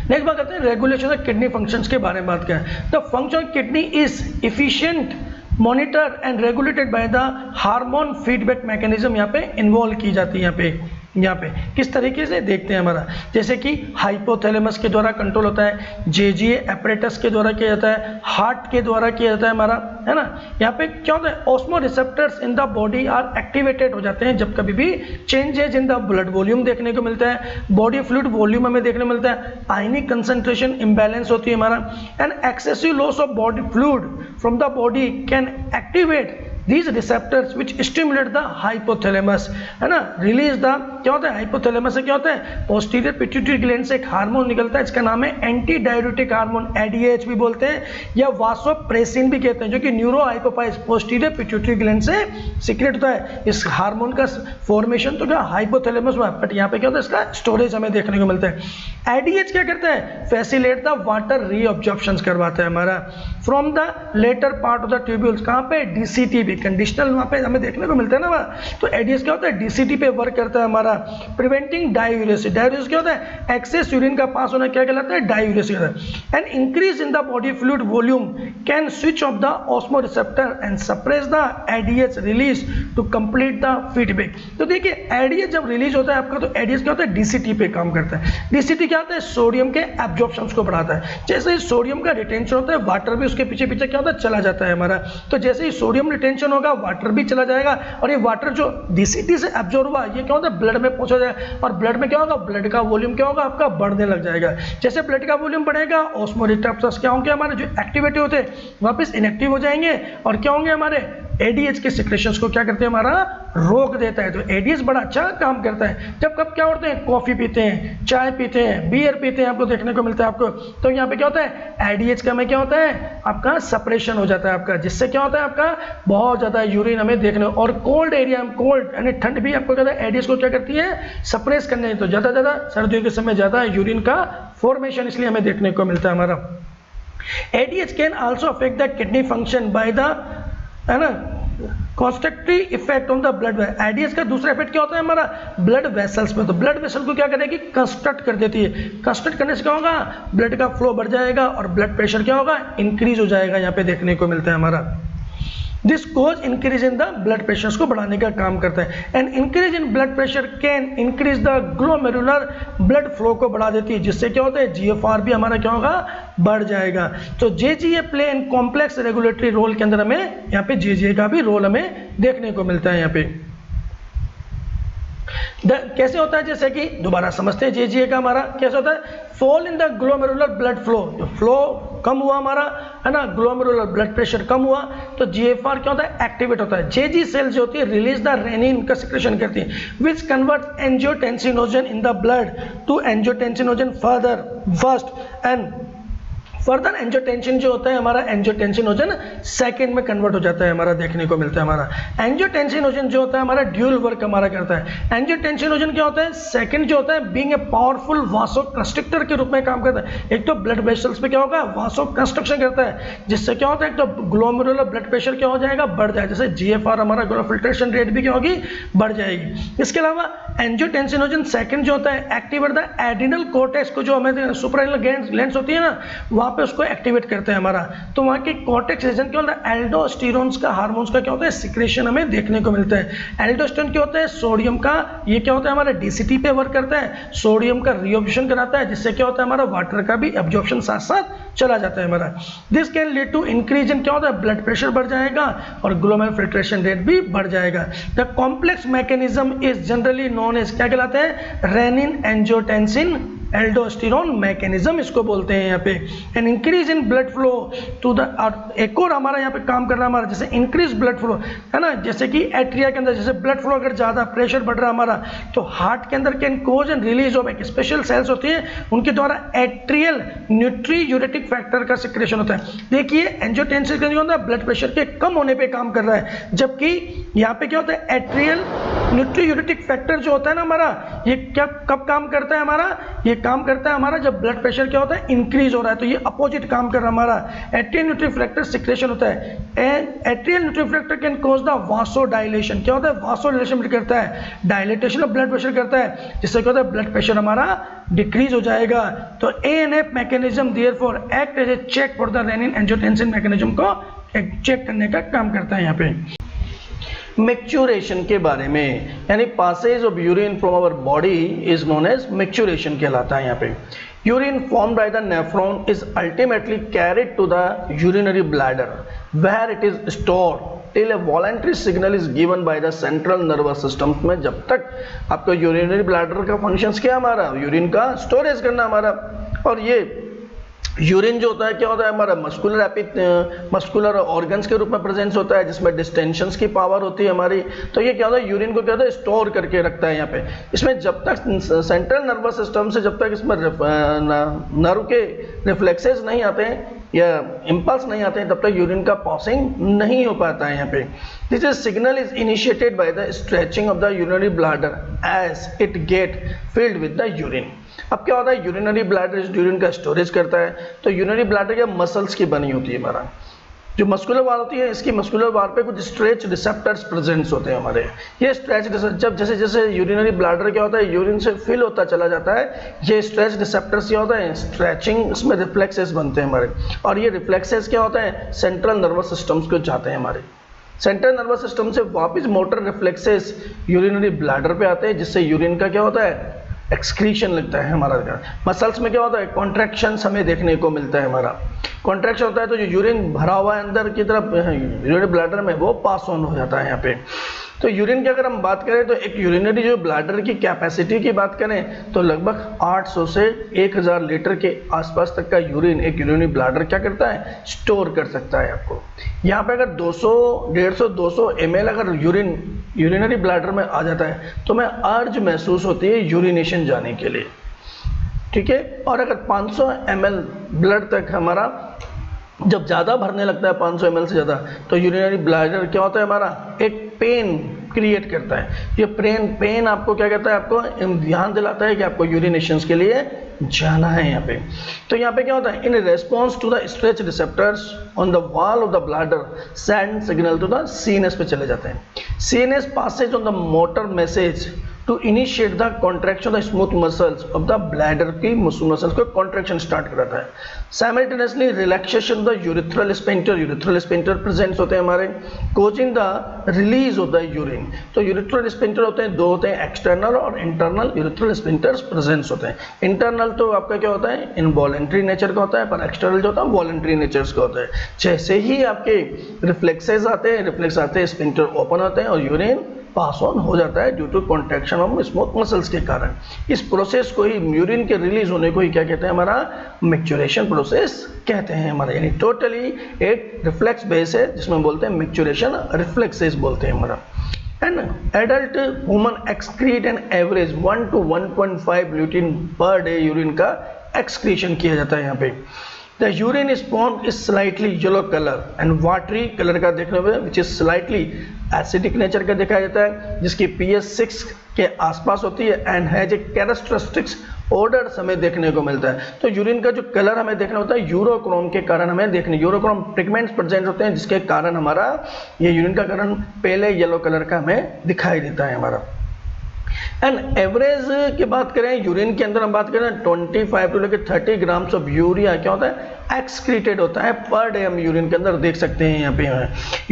Speaker 1: नेक्स्ट बात करते हैं रेगुलेशन ऑफ किडनी फंक्शंस के बारे में बात करें। The function of kidney is efficient monitor and regulated by the hormone feedback mechanism यहाँ पे इन्वॉल्व की जाती है। यहाँ पे किस तरीके से देखते हैं हमारा, जैसे कि हाइपोथैलेमस के द्वारा कंट्रोल होता है, जेजीए एपरेटस के द्वारा किया जाता है, हार्ट के द्वारा किया जाता है हमारा, है ना। यहाँ पे क्या होता है osmoreceptors in the body are activated हो जाते हैं जब कभी भी changes in the blood volume देखने को मिलता है, बॉडी फ्लूइड वॉल्यूम हमें देखने को मिलता है, आयनिक कंसंट्रेशन इम्बैलेंस होती है हमारा, and excessive loss of body fluid from the body can activate these receptors which stimulate the hypothalamus, है ना, रिलीज द क्या होता है हाइपोथैलेमस से क्या होता है पोस्टीरियर पिट्यूटरी ग्लैंड से एक हार्मोन निकलता है, इसका नाम है एंटी डाययूरेटिक हार्मोन, एडीएच भी बोलते हैं या वासोप्रेसिन भी कहते हैं, जो कि न्यूरो हाइपोफाइज पोस्टीरियर पिट्यूटरी ग्लैंड से सीक्रेट होता है। इस हार्मोन का फॉर्मेशन तो क्या हाइपोथैलेमस में, बट यहाँ पे क्या होता है इसका स्टोरेज हमें देखने को मिलता है। एडीएच क्या करता है फैसिलेट द वाटर रीअब्जॉर्प्शन करवाता है हमारा from the latter part of the tubules, कहाँ पे डीसीटी भी कंडीशनल वहाँ पे हमें देखने को मिलता है ना वहाँ। तो एडीएस क्या होता है डीसीटी पे वर्क करता है हमारा, प्रिवेंटिंग डायूरेसिस। डायूरेसिस क्या होता है एक्सेस यूरिन का पास होना, क्या कहलाता है diuresis. And increase in the body fluid volume can switch off the osmoreceptor and suppress the ADH release to complete the feedback. तो देखिए एडीएच जब रिलीज होता है आपका तो एडीएच क्या होता है डीसीटी पे काम करता है। डीसीटी क्या होता है सोडियम के एब्जॉर्प्शन को बढ़ाता है, जैसे ही सोडियम का रिटेंशन होता है वाटर भी उसके पीछे पीछे क्या होता है चला जाता है हमारा। तो जैसे ही सोडियम रिटेंशन होगा वाटर भी चला जाएगा और ये वाटर जो डीसीटी से एब्जॉर्ब हुआ ये क्या होता है ब्लड में पहुंचा जाएगा और ब्लड में क्या होगा ब्लड का वॉल्यूम क्या होगा आपका बढ़ने लग जाएगा। जैसे ब्लड का वॉल्यूम बढ़ेगा ऑस्मो रिसेप्टर्स क्या होंगे हमारे जो एक्टिविटी होते हैं वापस इनएक्टिव हो जाएंगे और क्या होंगे हमारे एडीएच के सिक्रेशंस को क्या करते हैं हमारा रोक देता है। तो एडीएच बड़ा अच्छा काम करता है। जब कब क्या होते हैं कॉफी पीते हैं, चाय पीते हैं, बियर पीते हैं, आपको देखने को मिलता है आपको, तो यहाँ पे क्या होता है एडीएच का में क्या होता है आपका सप्रेशन हो जाता है आपका, जिससे क्या होता है आपका बहुत ज्यादा यूरिन हमें देखने और कोल्ड एरिया में कोल्ड यानी ठंड भी आपको कहता है एडीएच को क्या करती है सप्रेस करने, तो ज्यादा सर्दियों के समय ज्यादा यूरिन का फॉर्मेशन इसलिए हमें देखने को मिलता है हमारा। ADH can also affect the kidney function by the है ना constructive effect on the blood. IDs का दूसरा इफेक्ट क्या होता है हमारा ब्लड वेसल्स पे, तो ब्लड वेसल को क्या करेगी कंस्ट्रक्ट कर देती है। कंस्ट्रक्ट करने से क्या होगा ब्लड का फ्लो बढ़ जाएगा और ब्लड प्रेशर क्या होगा इंक्रीज हो जाएगा, यहाँ पे देखने को मिलता है हमारा। This cause increase in the blood pressure को बढ़ाने का काम करता है। And increase in blood pressure can increase the glomerular blood flow को बढ़ा देती है, जिससे क्या होता है जीएफआर भी हमारा क्या होगा बढ़ जाएगा। तो JGA play in complex regulatory role के अंदर हमें यहाँ पे जेजीए का भी रोल हमें देखने को मिलता है। यहाँ पे कैसे होता है, जैसे कि दोबारा समझते हैं जेजीए का हमारा कैसे होता है। Fall in the glomerular blood flow, जो फ्लो कम हुआ हमारा है ना, ग्लोमेरुलर ब्लड प्रेशर कम हुआ तो जीएफआर क्या होता है एक्टिवेट होता है। जेजी सेल्स जो होती है रिलीज द रेनिन का सिक्रेशन करती है which convert angiotensinogen in the blood to angiotensinogen first and further angiotensin जो होता है हमारा एंजियोटेंसिनोजन सेकंड में कन्वर्ट हो जाता है हमारा, देखने को मिलता है हमारा। एंजियोटेंसिनोजन जो होता है हमारा ड्यूल वर्क हमारा करता है। एंजियोटेंसिनोजन क्या होता है सेकंड जो होता है बीइंग ए पावरफुल वासोकंस्ट्रिक्टर के रूप में काम करता है। एक तो ब्लड वेसल्स पे क्या होगा वासोकंस्ट्रक्शन करता है, जिससे क्या होता है एक तो ग्लोमेरुलर ब्लड प्रेशर क्या हो जाएगा बढ़ जाएगा, जैसे जीएफआर हमारा फिल्ट्रेशन रेट भी क्या होगी बढ़ जाएगी। इसके अलावा एंजियोटेंसिनोजन सेकंड जो होता है एक्टिवेट द एड्रिनल कॉर्टेक्स को, जो हमें सुप्रारेनल ग्लैंड्स होती है ना वहां पे उसको एक्टिवेट करते हैं हमारा। तो वहां के कॉर्टेक्स रीजन क्या होता है एल्डोस्टेरोन्स का हार्मोन्स का क्या होता है सिक्रेशन हमें देखने को मिलता है। एल्डोस्टेरोन क्या होता है सोडियम का, ये क्या होता है हमारा डीसीटी पे वर्क करता है, सोडियम का रीअब्जॉर्प्शन कराता है, जिससे क्या होता है हमारा वाटर का भी एब्जॉर्प्शन साथ साथ चला जाता है हमारा। This can lead to increase in क्या होता है ब्लड प्रेशर बढ़ जाएगा और ग्लोमेरुलर फिल्ट्रेशन रेट भी बढ़ जाएगा। The complex mechanism is generally known as क्या कहलाता है रेनिन एंजियोटेंसिन एल्डोस्टेरोन मैकेनिज्म इसको बोलते हैं यहाँ पे। And increase in blood flow to the, एक और हमारा यहाँ पे काम कर रहा है हमारा जैसे इंक्रीज ब्लड फ्लो है ना, जैसे कि एट्रिया के अंदर जैसे ब्लड फ्लो अगर ज्यादा प्रेशर बढ़ रहा है हमारा तो हार्ट के अंदर can cause and release of एक स्पेशल सेल्स होती है उनके द्वारा एट्रियल न्यूट्रीयूरेटिक फैक्टर का सिक्रेशन होता है। देखिए एंजियोटेंसिन का जो होता है ब्लड प्रेशर के कम होने पे काम कर रहा है, जबकि यहाँ पे क्या होता है एट्रियल न्यूट्रीयूरेटिक फैक्टर जो होता है ना हमारा ये क्या कब काम करता है हमारा, ये काम करता है हमारा जब ब्लड प्रेशर क्या होता है इंक्रीज हो रहा है, तो ये अपोजिट काम कर रहा है हमारा। एट्रियल न्यूट्री फैक्टर सिक्रेशन होता है। Atrial natriuretic factor can cause the vasodilation, क्या होता है वासोडाइलेशन करता है, डायलेटेशन ऑफ ब्लड प्रेशर करता है, जिससे क्या होता है ब्लड प्रेशर हमारा डिक्रीज हो जाएगा। तो ANF mechanism therefore act as a check for the renin angiotensin mechanism को चेक करने का काम करता है यहाँ पे। मैच्योरेशन के बारे में, यानी passage of urine from our body is known as micturition कहलाता है यहाँ पे। Urine formed by the nephron is ultimately carried to the urinary bladder where it is stored till a voluntary signal is given by the central nervous system. में जब तक आपका यूरिनरी ब्लैडर का फंक्शंस क्या हमारा यूरिन का स्टोरेज करना हमारा, और ये यूरिन जो होता है क्या होता है हमारा मस्कुलर ऑर्गन्स के रूप में प्रेजेंस होता है जिसमें डिस्टेंशंस की पावर होती है हमारी। तो ये क्या होता है यूरिन को क्या होता है स्टोर करके रखता है यहाँ पे। इसमें जब तक सेंट्रल नर्वस सिस्टम से जब तक इसमें नर्व के रिफ्लेक्सेस नहीं आते हैं या इम्पल्स नहीं आते हैं तब तक यूरिन का पासिंग नहीं हो पाता है यहाँ पे। This is signal is initiated by the stretching of the urinary bladder as it get filled with the urine. अब क्या होता है यूरिनरी ब्लैडर यूरिन का स्टोरेज करता है, तो यूरिनरी ब्लैडर क्या मसल्स की बनी होती है हमारा, जो मस्कुलर वार होती है इसकी मस्कुलर वार पे कुछ स्ट्रेच रिसेप्टर्स प्रेजेंट्स होते हैं हमारे। ये स्ट्रेच जब जैसे जैसे यूरिनरी ब्लैडर क्या होता है यूरिन से फिल होता चला जाता है, ये स्ट्रेच रिसेप्टर्स क्या होता है स्ट्रेचिंग इसमें रिफ्लेक्सेस बनते हैं हमारे, और ये रिफ्लेक्सेस क्या होता है सेंट्रल नर्वस सिस्टम्स को जाते हैं हमारे। सेंट्रल नर्वस सिस्टम से वापस मोटर रिफ्लेक्सेस यूरिनरी ब्लैडर पे आते हैं जिससे यूरिन का क्या होता है एक्सक्रीशन लगता है हमारा। मसल्स में क्या होता है कॉन्ट्रैक्शन हमें देखने को मिलता है हमारा, कॉन्ट्रैक्शन होता है तो जो यूरिन भरा हुआ है अंदर की तरफ यूरिनरी ब्लैडर में वो पास ऑन हो जाता है यहाँ पे। तो यूरिन की अगर हम बात करें तो एक यूरिनरी जो ब्लैडर की कैपेसिटी की बात करें तो लगभग 800 से 1000 लीटर के आसपास तक का यूरिन एक यूरिनरी ब्लैडर क्या करता है स्टोर कर सकता है आपको। यहाँ पे अगर 200, 150, 200 ml अगर यूरिनरी ब्लैडर में आ जाता है तो हमें अर्ज महसूस होती है यूरिनेशन जाने के लिए, ठीक है। और अगर 500 ml ब्लड तक हमारा जब ज़्यादा भरने लगता है 500 ml से ज़्यादा तो यूरिनरी ब्लैडर क्या होता है हमारा एक पेन क्रिएट करता है। ये पेन आपको क्या कहता है, आपको ध्यान दिलाता है कि आपको यूरिनेशंस के लिए जाना है यहाँ पे। तो यहाँ पे क्या होता है, in response to the stretch receptors on the wall of the bladder send signal to the CNS पे चले जाते हैं। CNS passes on the motor message to initiate the contraction of the smooth muscles of the bladder की मसल्स को कॉन्ट्रैक्शन स्टार्ट कराता है। Simultaneously relaxation of the urethral sphincter presents होते हैं हमारे, causing the release of the urine. तो यूरिथ्रल स्फिंक्टर होते हैं, दो होते हैं, एक्सटर्नल और इंटरनल यूरिथ्रल स्फिंक्टर्स प्रेजेंट्स होते हैं। इंटरनल तो आपका क्या होता है, इनवॉलेंट्री नेचर का होता है, पर एक्सटर्नल जो होता है वॉलेंट्री नेचर्स का होता है। जैसे ही आपके रिफ्लेक्सेस आते हैं स्फिंक्टर ओपन होते हैं और यूरिन पास ऑन हो जाता है due to contraction of smooth muscles के कारण। इस प्रोसेस को ही, यूरिन के रिलीज होने को ही क्या कहते हैं, हमारा मैच्योरेशन प्रोसेस कहते हैं हमारा। यानी टोटली एक रिफ्लेक्स बेस है जिसमें बोलते हैं मैच्योरेशन रिफ्लेक्सेस बोलते हैं हमारा। And adult human excrete an average 1 to 1.5 lutein per day urine का एक्सक्रीशन किया जाता है यहाँ पे। The urine is formed is slightly yellow color and watery color का देखने में, which is slightly acidic nature का देखा जाता है, जिसकी pH 6 के आसपास होती है and has a characteristics odors हमें देखने को मिलता है। तो यूरिन का जो कलर हमें देखना होता है यूरोक्रोम के कारण हमें देखने, यूरोक्रोम पिगमेंट्स प्रेजेंट होते हैं जिसके कारण हमारा ये यूरिन का कलर पहले येलो कलर का हमें दिखाई देता है हमारा। एंड एवरेज की बात करें, यूरिन के अंदर हम बात करें 25 to लेकर 30 ग्राम्स ऑफ यूरिया क्या होता है, एक्सक्रीटेड होता है पर डे। हम यूरिन के अंदर देख सकते हैं यहाँ पे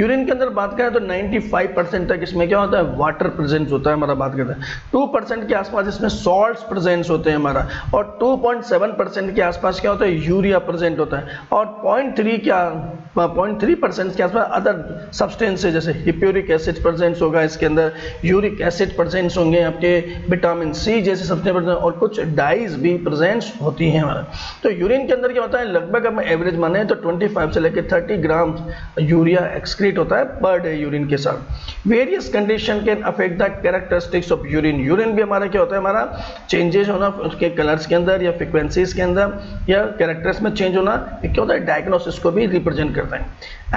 Speaker 1: यूरिन के अंदर बात करें तो 95% तक इसमें क्या होता है, वाटर प्रेजेंस होता है हमारा। बात करते हैं 2% के आसपास इसमें सॉल्ट्स प्रेजेंस होते हैं हमारा, और 2.7% के आसपास क्या होता है, यूरिया प्रेजेंट होता है, और 0.3% के आसपास अदर सब्सटेंसेज जैसे हिप्यूरिक एसिड प्रेजेंस होगा इसके अंदर, यूरिक एसिड प्रेजेंस होंगे आपके, विटामिन सी जैसे सब्सटेंस और कुछ डाइज भी प्रेजेंस होती हैं हमारा। तो यूरिन के अंदर क्या होता है, लगभग हम एवरेज माने तो 25 से लेकर 30 ग्राम यूरिया एक्सक्रीट होता है पर डे यूरिन के साथ। Various condition can affect the characteristics of urine. Urine भी हमारा क्या होता है, हमारा चेंजेस होना उसके कलर्स के अंदर या फ्रिक्वेंसीज के अंदर या कैरेक्टर्स में चेंज होना, क्या होता है, डायग्नोसिस को भी रिप्रेजेंट करता है।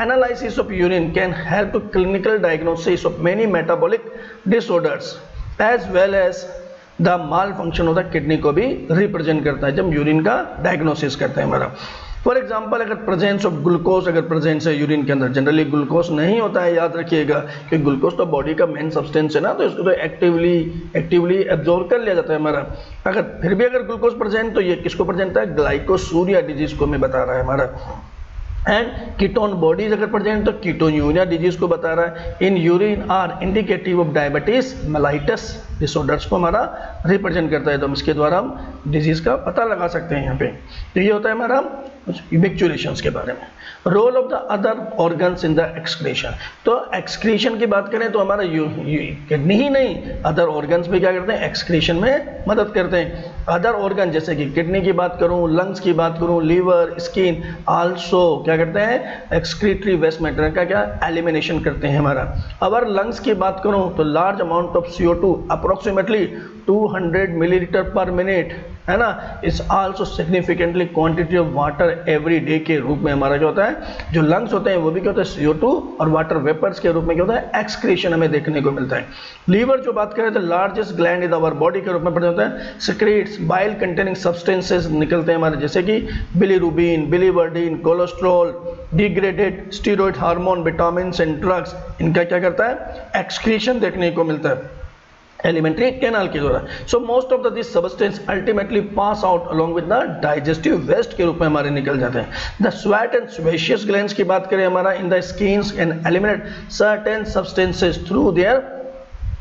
Speaker 1: Analysis of urine can help to clinical diagnosis of many metabolic disorders as well as the malfunction of the kidney को भी रिप्रेजेंट करता है जब यूरिन का डायग्नोसिस करता है हमारा। फॉर एग्जाम्पल, अगर प्रेजेंस ऑफ ग्लूकोज अगर प्रेजेंस है यूरिन के अंदर, जनरली ग्लूकोज नहीं होता है, याद रखिएगा कि ग्लूकोज तो बॉडी का मेन सब्सटेंस है ना, तो इसको तो एक्टिवली एब्जॉर्ब कर लिया जाता है हमारा। अगर फिर भी अगर ग्लूकोज प्रेजेंट, तो ये किसको प्रेजेंट है, ग्लाइकोसूरिया डिजीज को मैं बता रहा है हमारा। एंड कीटोन बॉडीज अगर प्रेजेंट तो कीटोन्यूरिया डिजीज को बता रहा है। In urine are indicative of diabetes mellitus disorders को हमारा रिप्रेजेंट करता है, तो इसके द्वारा हम डिजीज का पता लगा सकते हैं यहाँ पे। तो ये होता है हमारा मैच्योरेशंस के बारे में। Role of the other organs in the excretion, तो एक्सक्रीशन की बात करें तो हमारा किडनी ही नहीं, अदर ऑर्गन्स भी क्या करते हैं, एक्सक्रीशन में मदद करते हैं। अदर ऑर्गन जैसे कि किडनी की बात करूं, लंग्स की बात करूं, लीवर, स्किन, आल्सो क्या करते हैं, एक्सक्रीटरी वेस्ट मैटर का क्या एलिमिनेशन करते हैं हमारा। अगर लंग्स की बात करूं तो large amount of CO2 approximately 200 millilitre पर मिनट है ना, इस also significantly quantity of water every day के रूप में हमारा क्या होता है, जो लंग्स होते हैं वो भी क्या होता है, CO2 और वाटर वेपर्स के रूप में क्या होता है, एक्सक्रीशन हमें देखने को मिलता है। लीवर जो बात करें तो largest gland in our body के रूप में प्रदान होता है, सिक्रीट्स बाइल कंटेनिंग सब्सटेंसेस निकलते हैं हमारे, जैसे कि bilirubin, biliverdin, cholesterol, degraded steroid hormone, vitamin and drugs, इनका क्या करता है, एक्सक्रीशन देखने को मिलता है एलिमेंट्री कैनाल के द्वारा। So most of this substance ultimately pass out along with the digestive waste के रूप में हमारे निकल जाते हैं। द स्वेट एंड स्वेशियस ग्लैंड्स की बात करें हमारा, in the skins and eliminate certain substances through their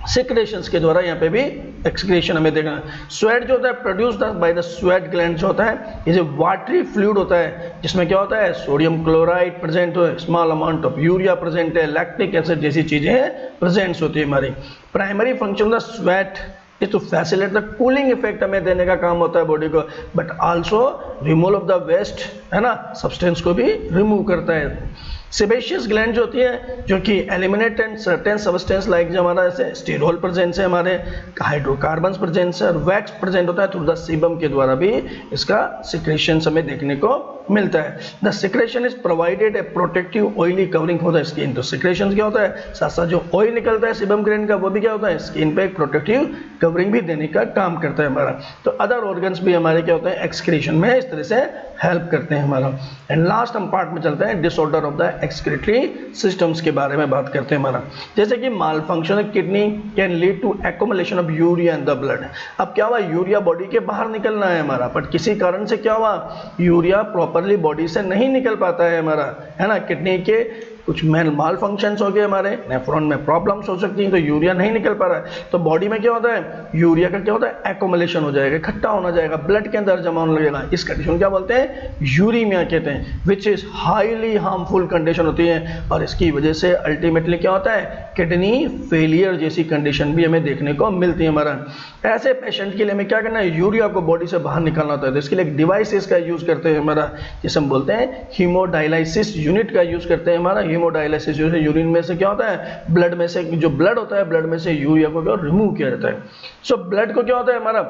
Speaker 1: secretions के द्वारा, यहाँ पे भी एक्सक्रीशन हमें देखना। स्वेट जो होता है produced by the sweat gland जो होता है, ये जो वाटरी फ्लूइड होता है जिसमें क्या होता है, सोडियम क्लोराइड प्रेजेंट है, small amount of urea present है, लैक्टिक एसिड जैसी चीजें प्रेजेंट होती है हमारी। Primary function of the sweat is to facilitate the cooling effect हमें देने का काम होता है बॉडी को, but also removal of the waste है ना, सब्सटेंस को भी रिमूव करता है। सेबेशियस ग्लैंड जो होती है जो कि eliminate and certain substance like जो हमारा जैसे स्टीरोल प्रेजेंस है, हमारे हाइड्रोकार्बन्स प्रेजेंस है और वैक्स प्रेजेंट होता है थ्रू द सीबम के द्वारा भी इसका सिक्रेशन हमें देखने को मिलता है। The secretion is provided A protective oily covering for the skin. तो सिक्रेशन क्या होता है, साथ साथ जो ऑयल निकलता है सीबम ग्रैंड का वो भी क्या होता है, स्किन पे एक प्रोटेक्टिव कवरिंग भी देने का काम करता है हमारा। तो अदर ऑर्गन्स भी हमारे क्या होते हैं, एक्सक्रीशन में इस तरह से हेल्प करते हैं हमारा। एंड लास्ट हम पार्ट में चलते हैं disorder of the excretory systems के बारे में बात करते हैं हमारा। जैसे कि malfunction of kidney can lead to accumulation of urea in the blood. अब क्या हुआ, यूरिया बॉडी के बाहर निकलना है हमारा, बट किसी कारण से क्या हुआ, यूरिया प्रॉपरली बॉडी से नहीं निकल पाता है हमारा, है ना। किडनी के कुछ माल फंक्शंस हो गए हमारे, नेफ्रॉन में प्रॉब्लम्स हो सकती हैं, तो यूरिया नहीं निकल पा रहा है। तो बॉडी में क्या होता है, यूरिया का क्या होता है, एक्युमुलेशन हो जाएगा, इकट्ठा होना जाएगा, ब्लड के अंदर जमा होने लगेगा। इस कंडीशन क्या बोलते हैं, यूरीमिया कहते हैं, which is highly harmful condition होती है। और इसकी वजह से अल्टीमेटली क्या होता है, किडनी फेलियर जैसी कंडीशन भी हमें देखने को मिलती है हमारा। ऐसे पेशेंट के लिए हमें क्या करना है, यूरिया को बॉडी से बाहर निकालना होता है। तो इसके लिए एक डिवाइस इसका यूज करते हैं हमारा, जिसे हम बोलते हैं हीमोडायलाइसिस यूनिट का यूज करते हैं हमारा। हीमोडायलाइसिस जो है, यूरिन में से क्या होता है, ब्लड में से जो ब्लड होता है, ब्लड में से यूरिया को क्या रिमूव किया जाता है। सो ब्लड को क्या होता है हमारा,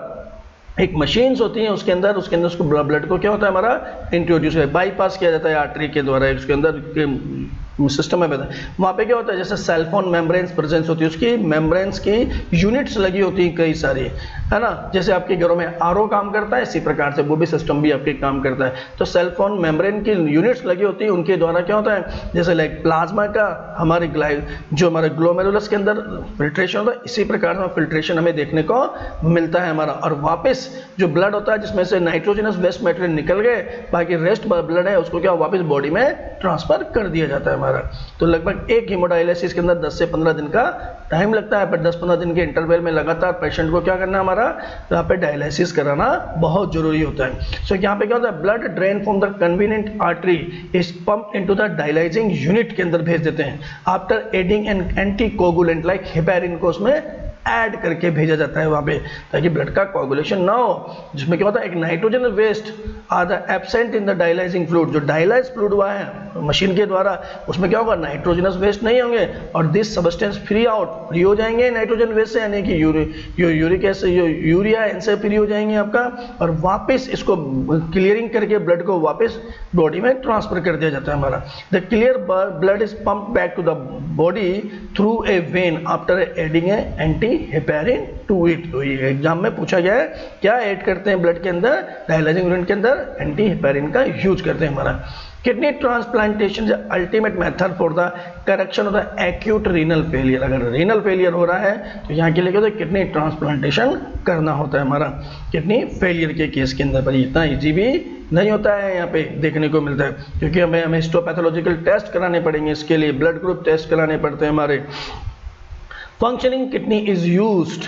Speaker 1: एक मशीन्स होती हैं उसके अंदर उसको ब्लड को क्या होता है हमारा इंट्रोड्यूस बाईपास किया जाता है आर्टरी के द्वारा, उसके अंदर सिस्टम में बताया। वहाँ पे क्या होता है, जैसे सेलफोन मेम्ब्रेन्स प्रेजेंस होती है, उसकी मेम्ब्रेन्स की यूनिट्स लगी होती हैं कई सारी, है ना। जैसे आपके घरों में आरओ काम करता है, इसी प्रकार से वो भी सिस्टम भी आपके काम करता है। तो सेलफोन मेम्ब्रेन की यूनिट्स लगी होती है, उनके द्वारा क्या होता है, जैसे लाइक प्लाज्मा का हमारे जो हमारे ग्लोमेरुलस के अंदर फिल्ट्रेशन होता है, इसी प्रकार से फिल्ट्रेशन हमें देखने को मिलता है हमारा। और वापस जो ब्लड होता है, जिसमें से नाइट्रोजनस वेस्ट मटेरियल निकल गए, बाकी रेस्ट ब्लड है उसको क्या वापस बॉडी में ट्रांसफर कर दिया जाता है हमारा। तो लगभग एक हीमोडायलिसिस के अंदर 10 से 15 दिन का टाइम लगता है, पर 10-15 दिन के इंटरवल में लगातार पेशेंट को क्या करना है हमारा, यहाँ पे डायलिसिस कराना बहुत जरूरी होता है। सो यहाँ पे क्या होता है, blood drain from the convenient artery is pumped into the dialysing unit के अंदर भेज देते हैं। After adding N anticoagulant like heparin को उसमें ऐड करके भेजा जाता है वहाँ पे, ताकि ब्लड का कोगुलेशन ना हो। जिसमें क्या होता है, एक nitrogen waste are the absent in the dialysing fluid. जो डायलाइज फ्लूइड हुआ है मशीन के द्वारा, उसमें क्या होगा, नाइट्रोजनस वेस्ट नहीं होंगे, और दिस सब्सटेंस फ्री हो जाएंगे नाइट्रोजन वेस्ट से, यानी कि यूरिक एसिड यूरिया इनसे फ्री हो जाएंगे आपका, और वापस इसको क्लियरिंग करके ब्लड को वापस बॉडी में ट्रांसफर कर दिया जाता है हमारा। The clear blood is pump back to the body through a vein after adding a anti heparin to it. तो ये एग्जाम में पूछा गया है, क्या ऐड करते हैं ब्लड के अंदर, डायलाइजिंग यूनिट के अंदर एंटी हेपेरिन का यूज करते हैं हमारा। Kidney transplantation is ultimate method for the correction of the acute renal failure. अगर रीनल फेलियर हो रहा है तो यहाँ के लिए क्या होता है, किडनी ट्रांसप्लांटेशन करना होता है हमारा किडनी फेलियर के केस के अंदर। पर इतना इजी भी नहीं होता है, यहाँ पे देखने को मिलता है, क्योंकि हमें हिस्टोपैथोलॉजिकल टेस्ट कराने पड़ेंगे, इसके लिए ब्लड ग्रुप टेस्ट कराने पड़ते हैं हमारे। Functioning kidney is used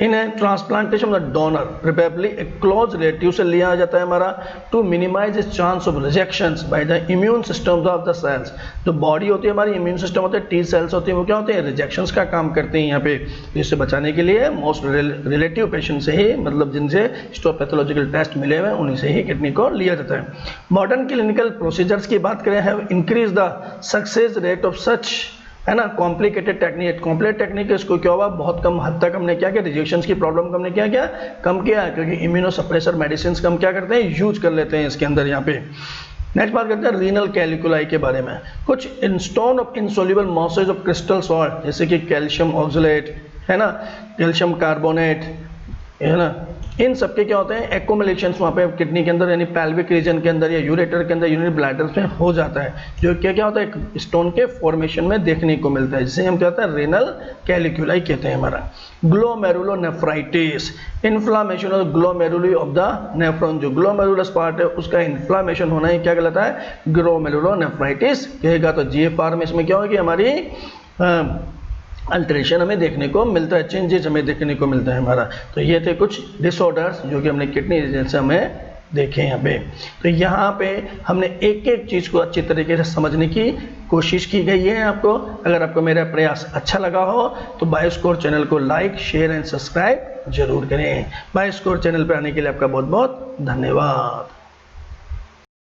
Speaker 1: in a transplantation of the donor, probably a close relative से लिया जाता है हमारा, to minimise its chance of rejections by the immune system of the cells. जो बॉडी होती है हमारी, इम्यून सिस्टम होते हैं, टी सेल्स होते हैं, वो क्या होते हैं, रिजेक्शंस का काम करते हैं यहाँ पे। इससे बचाने के लिए मोस्ट रिलेटिव पेशेंट से ही, मतलब जिनसे हिस्टोपैथोलॉजिकल टेस्ट मिले हुए हैं, उन्हीं से ही किडनी को लिया जाता है। मॉडर्न क्लिनिकल प्रोसीजर्स की बात करें, have increase the success rate of such, है ना, कॉम्प्लिकेटेड टेक्निक। कॉम्प्लेक्स टेक्निक इसको क्या हुआ, बहुत कम हद तक हमने क्या किया, रिजेक्शंस की प्रॉब्लम को हमने क्या किया, कम किया, क्योंकि इम्यूनोसप्रेसर मेडिसिन का हम क्या करते हैं, यूज कर लेते हैं इसके अंदर यहाँ पे। नेक्स्ट बात करते हैं रीनल कैलिकुलाई के बारे में। कुछ stone of insoluble masses of crystal salt, जैसे कि कैल्शियम ऑक्सलेट, है ना, कैल्शियम कार्बोनेट, है ना, इन सबके क्या होते हैं, एक्युमुलेशंस वहाँ पे किडनी के अंदर, यानी पेल्विक रीजन के अंदर या यूरेटर के अंदर, यूरिनरी ब्लैडर में हो जाता है, जो क्या होता है, एक स्टोन के फॉर्मेशन में देखने को मिलता है, जिसे हम क्या होता है, रेनल कैलिकुलाई कहते हैं हमारा। Glomerulonephritis, inflammation of glomeruli of the nephron. जो ग्लोमेरुलस पार्ट है उसका इन्फ्लामेशन होना ही क्या कहलाता है, ग्लोमेरुलोनेफ्राइटिस कहेगा। तो जीएफआर में इसमें क्या होगी, हमारी अल्टरेशन हमें देखने को मिलता है, चेंजेस हमें देखने को मिलता है हमारा। तो ये थे कुछ डिसऑर्डर्स जो कि हमने किडनी डिजीज से हमें देखे यहाँ पे। तो यहाँ पे हमने एक एक चीज़ को अच्छी तरीके से समझने की कोशिश की गई है आपको। अगर आपको मेरा प्रयास अच्छा लगा हो तो बायोस्कोर चैनल को लाइक, शेयर एंड सब्सक्राइब जरूर करें। बायोस्कोर चैनल पर आने के लिए आपका बहुत बहुत धन्यवाद।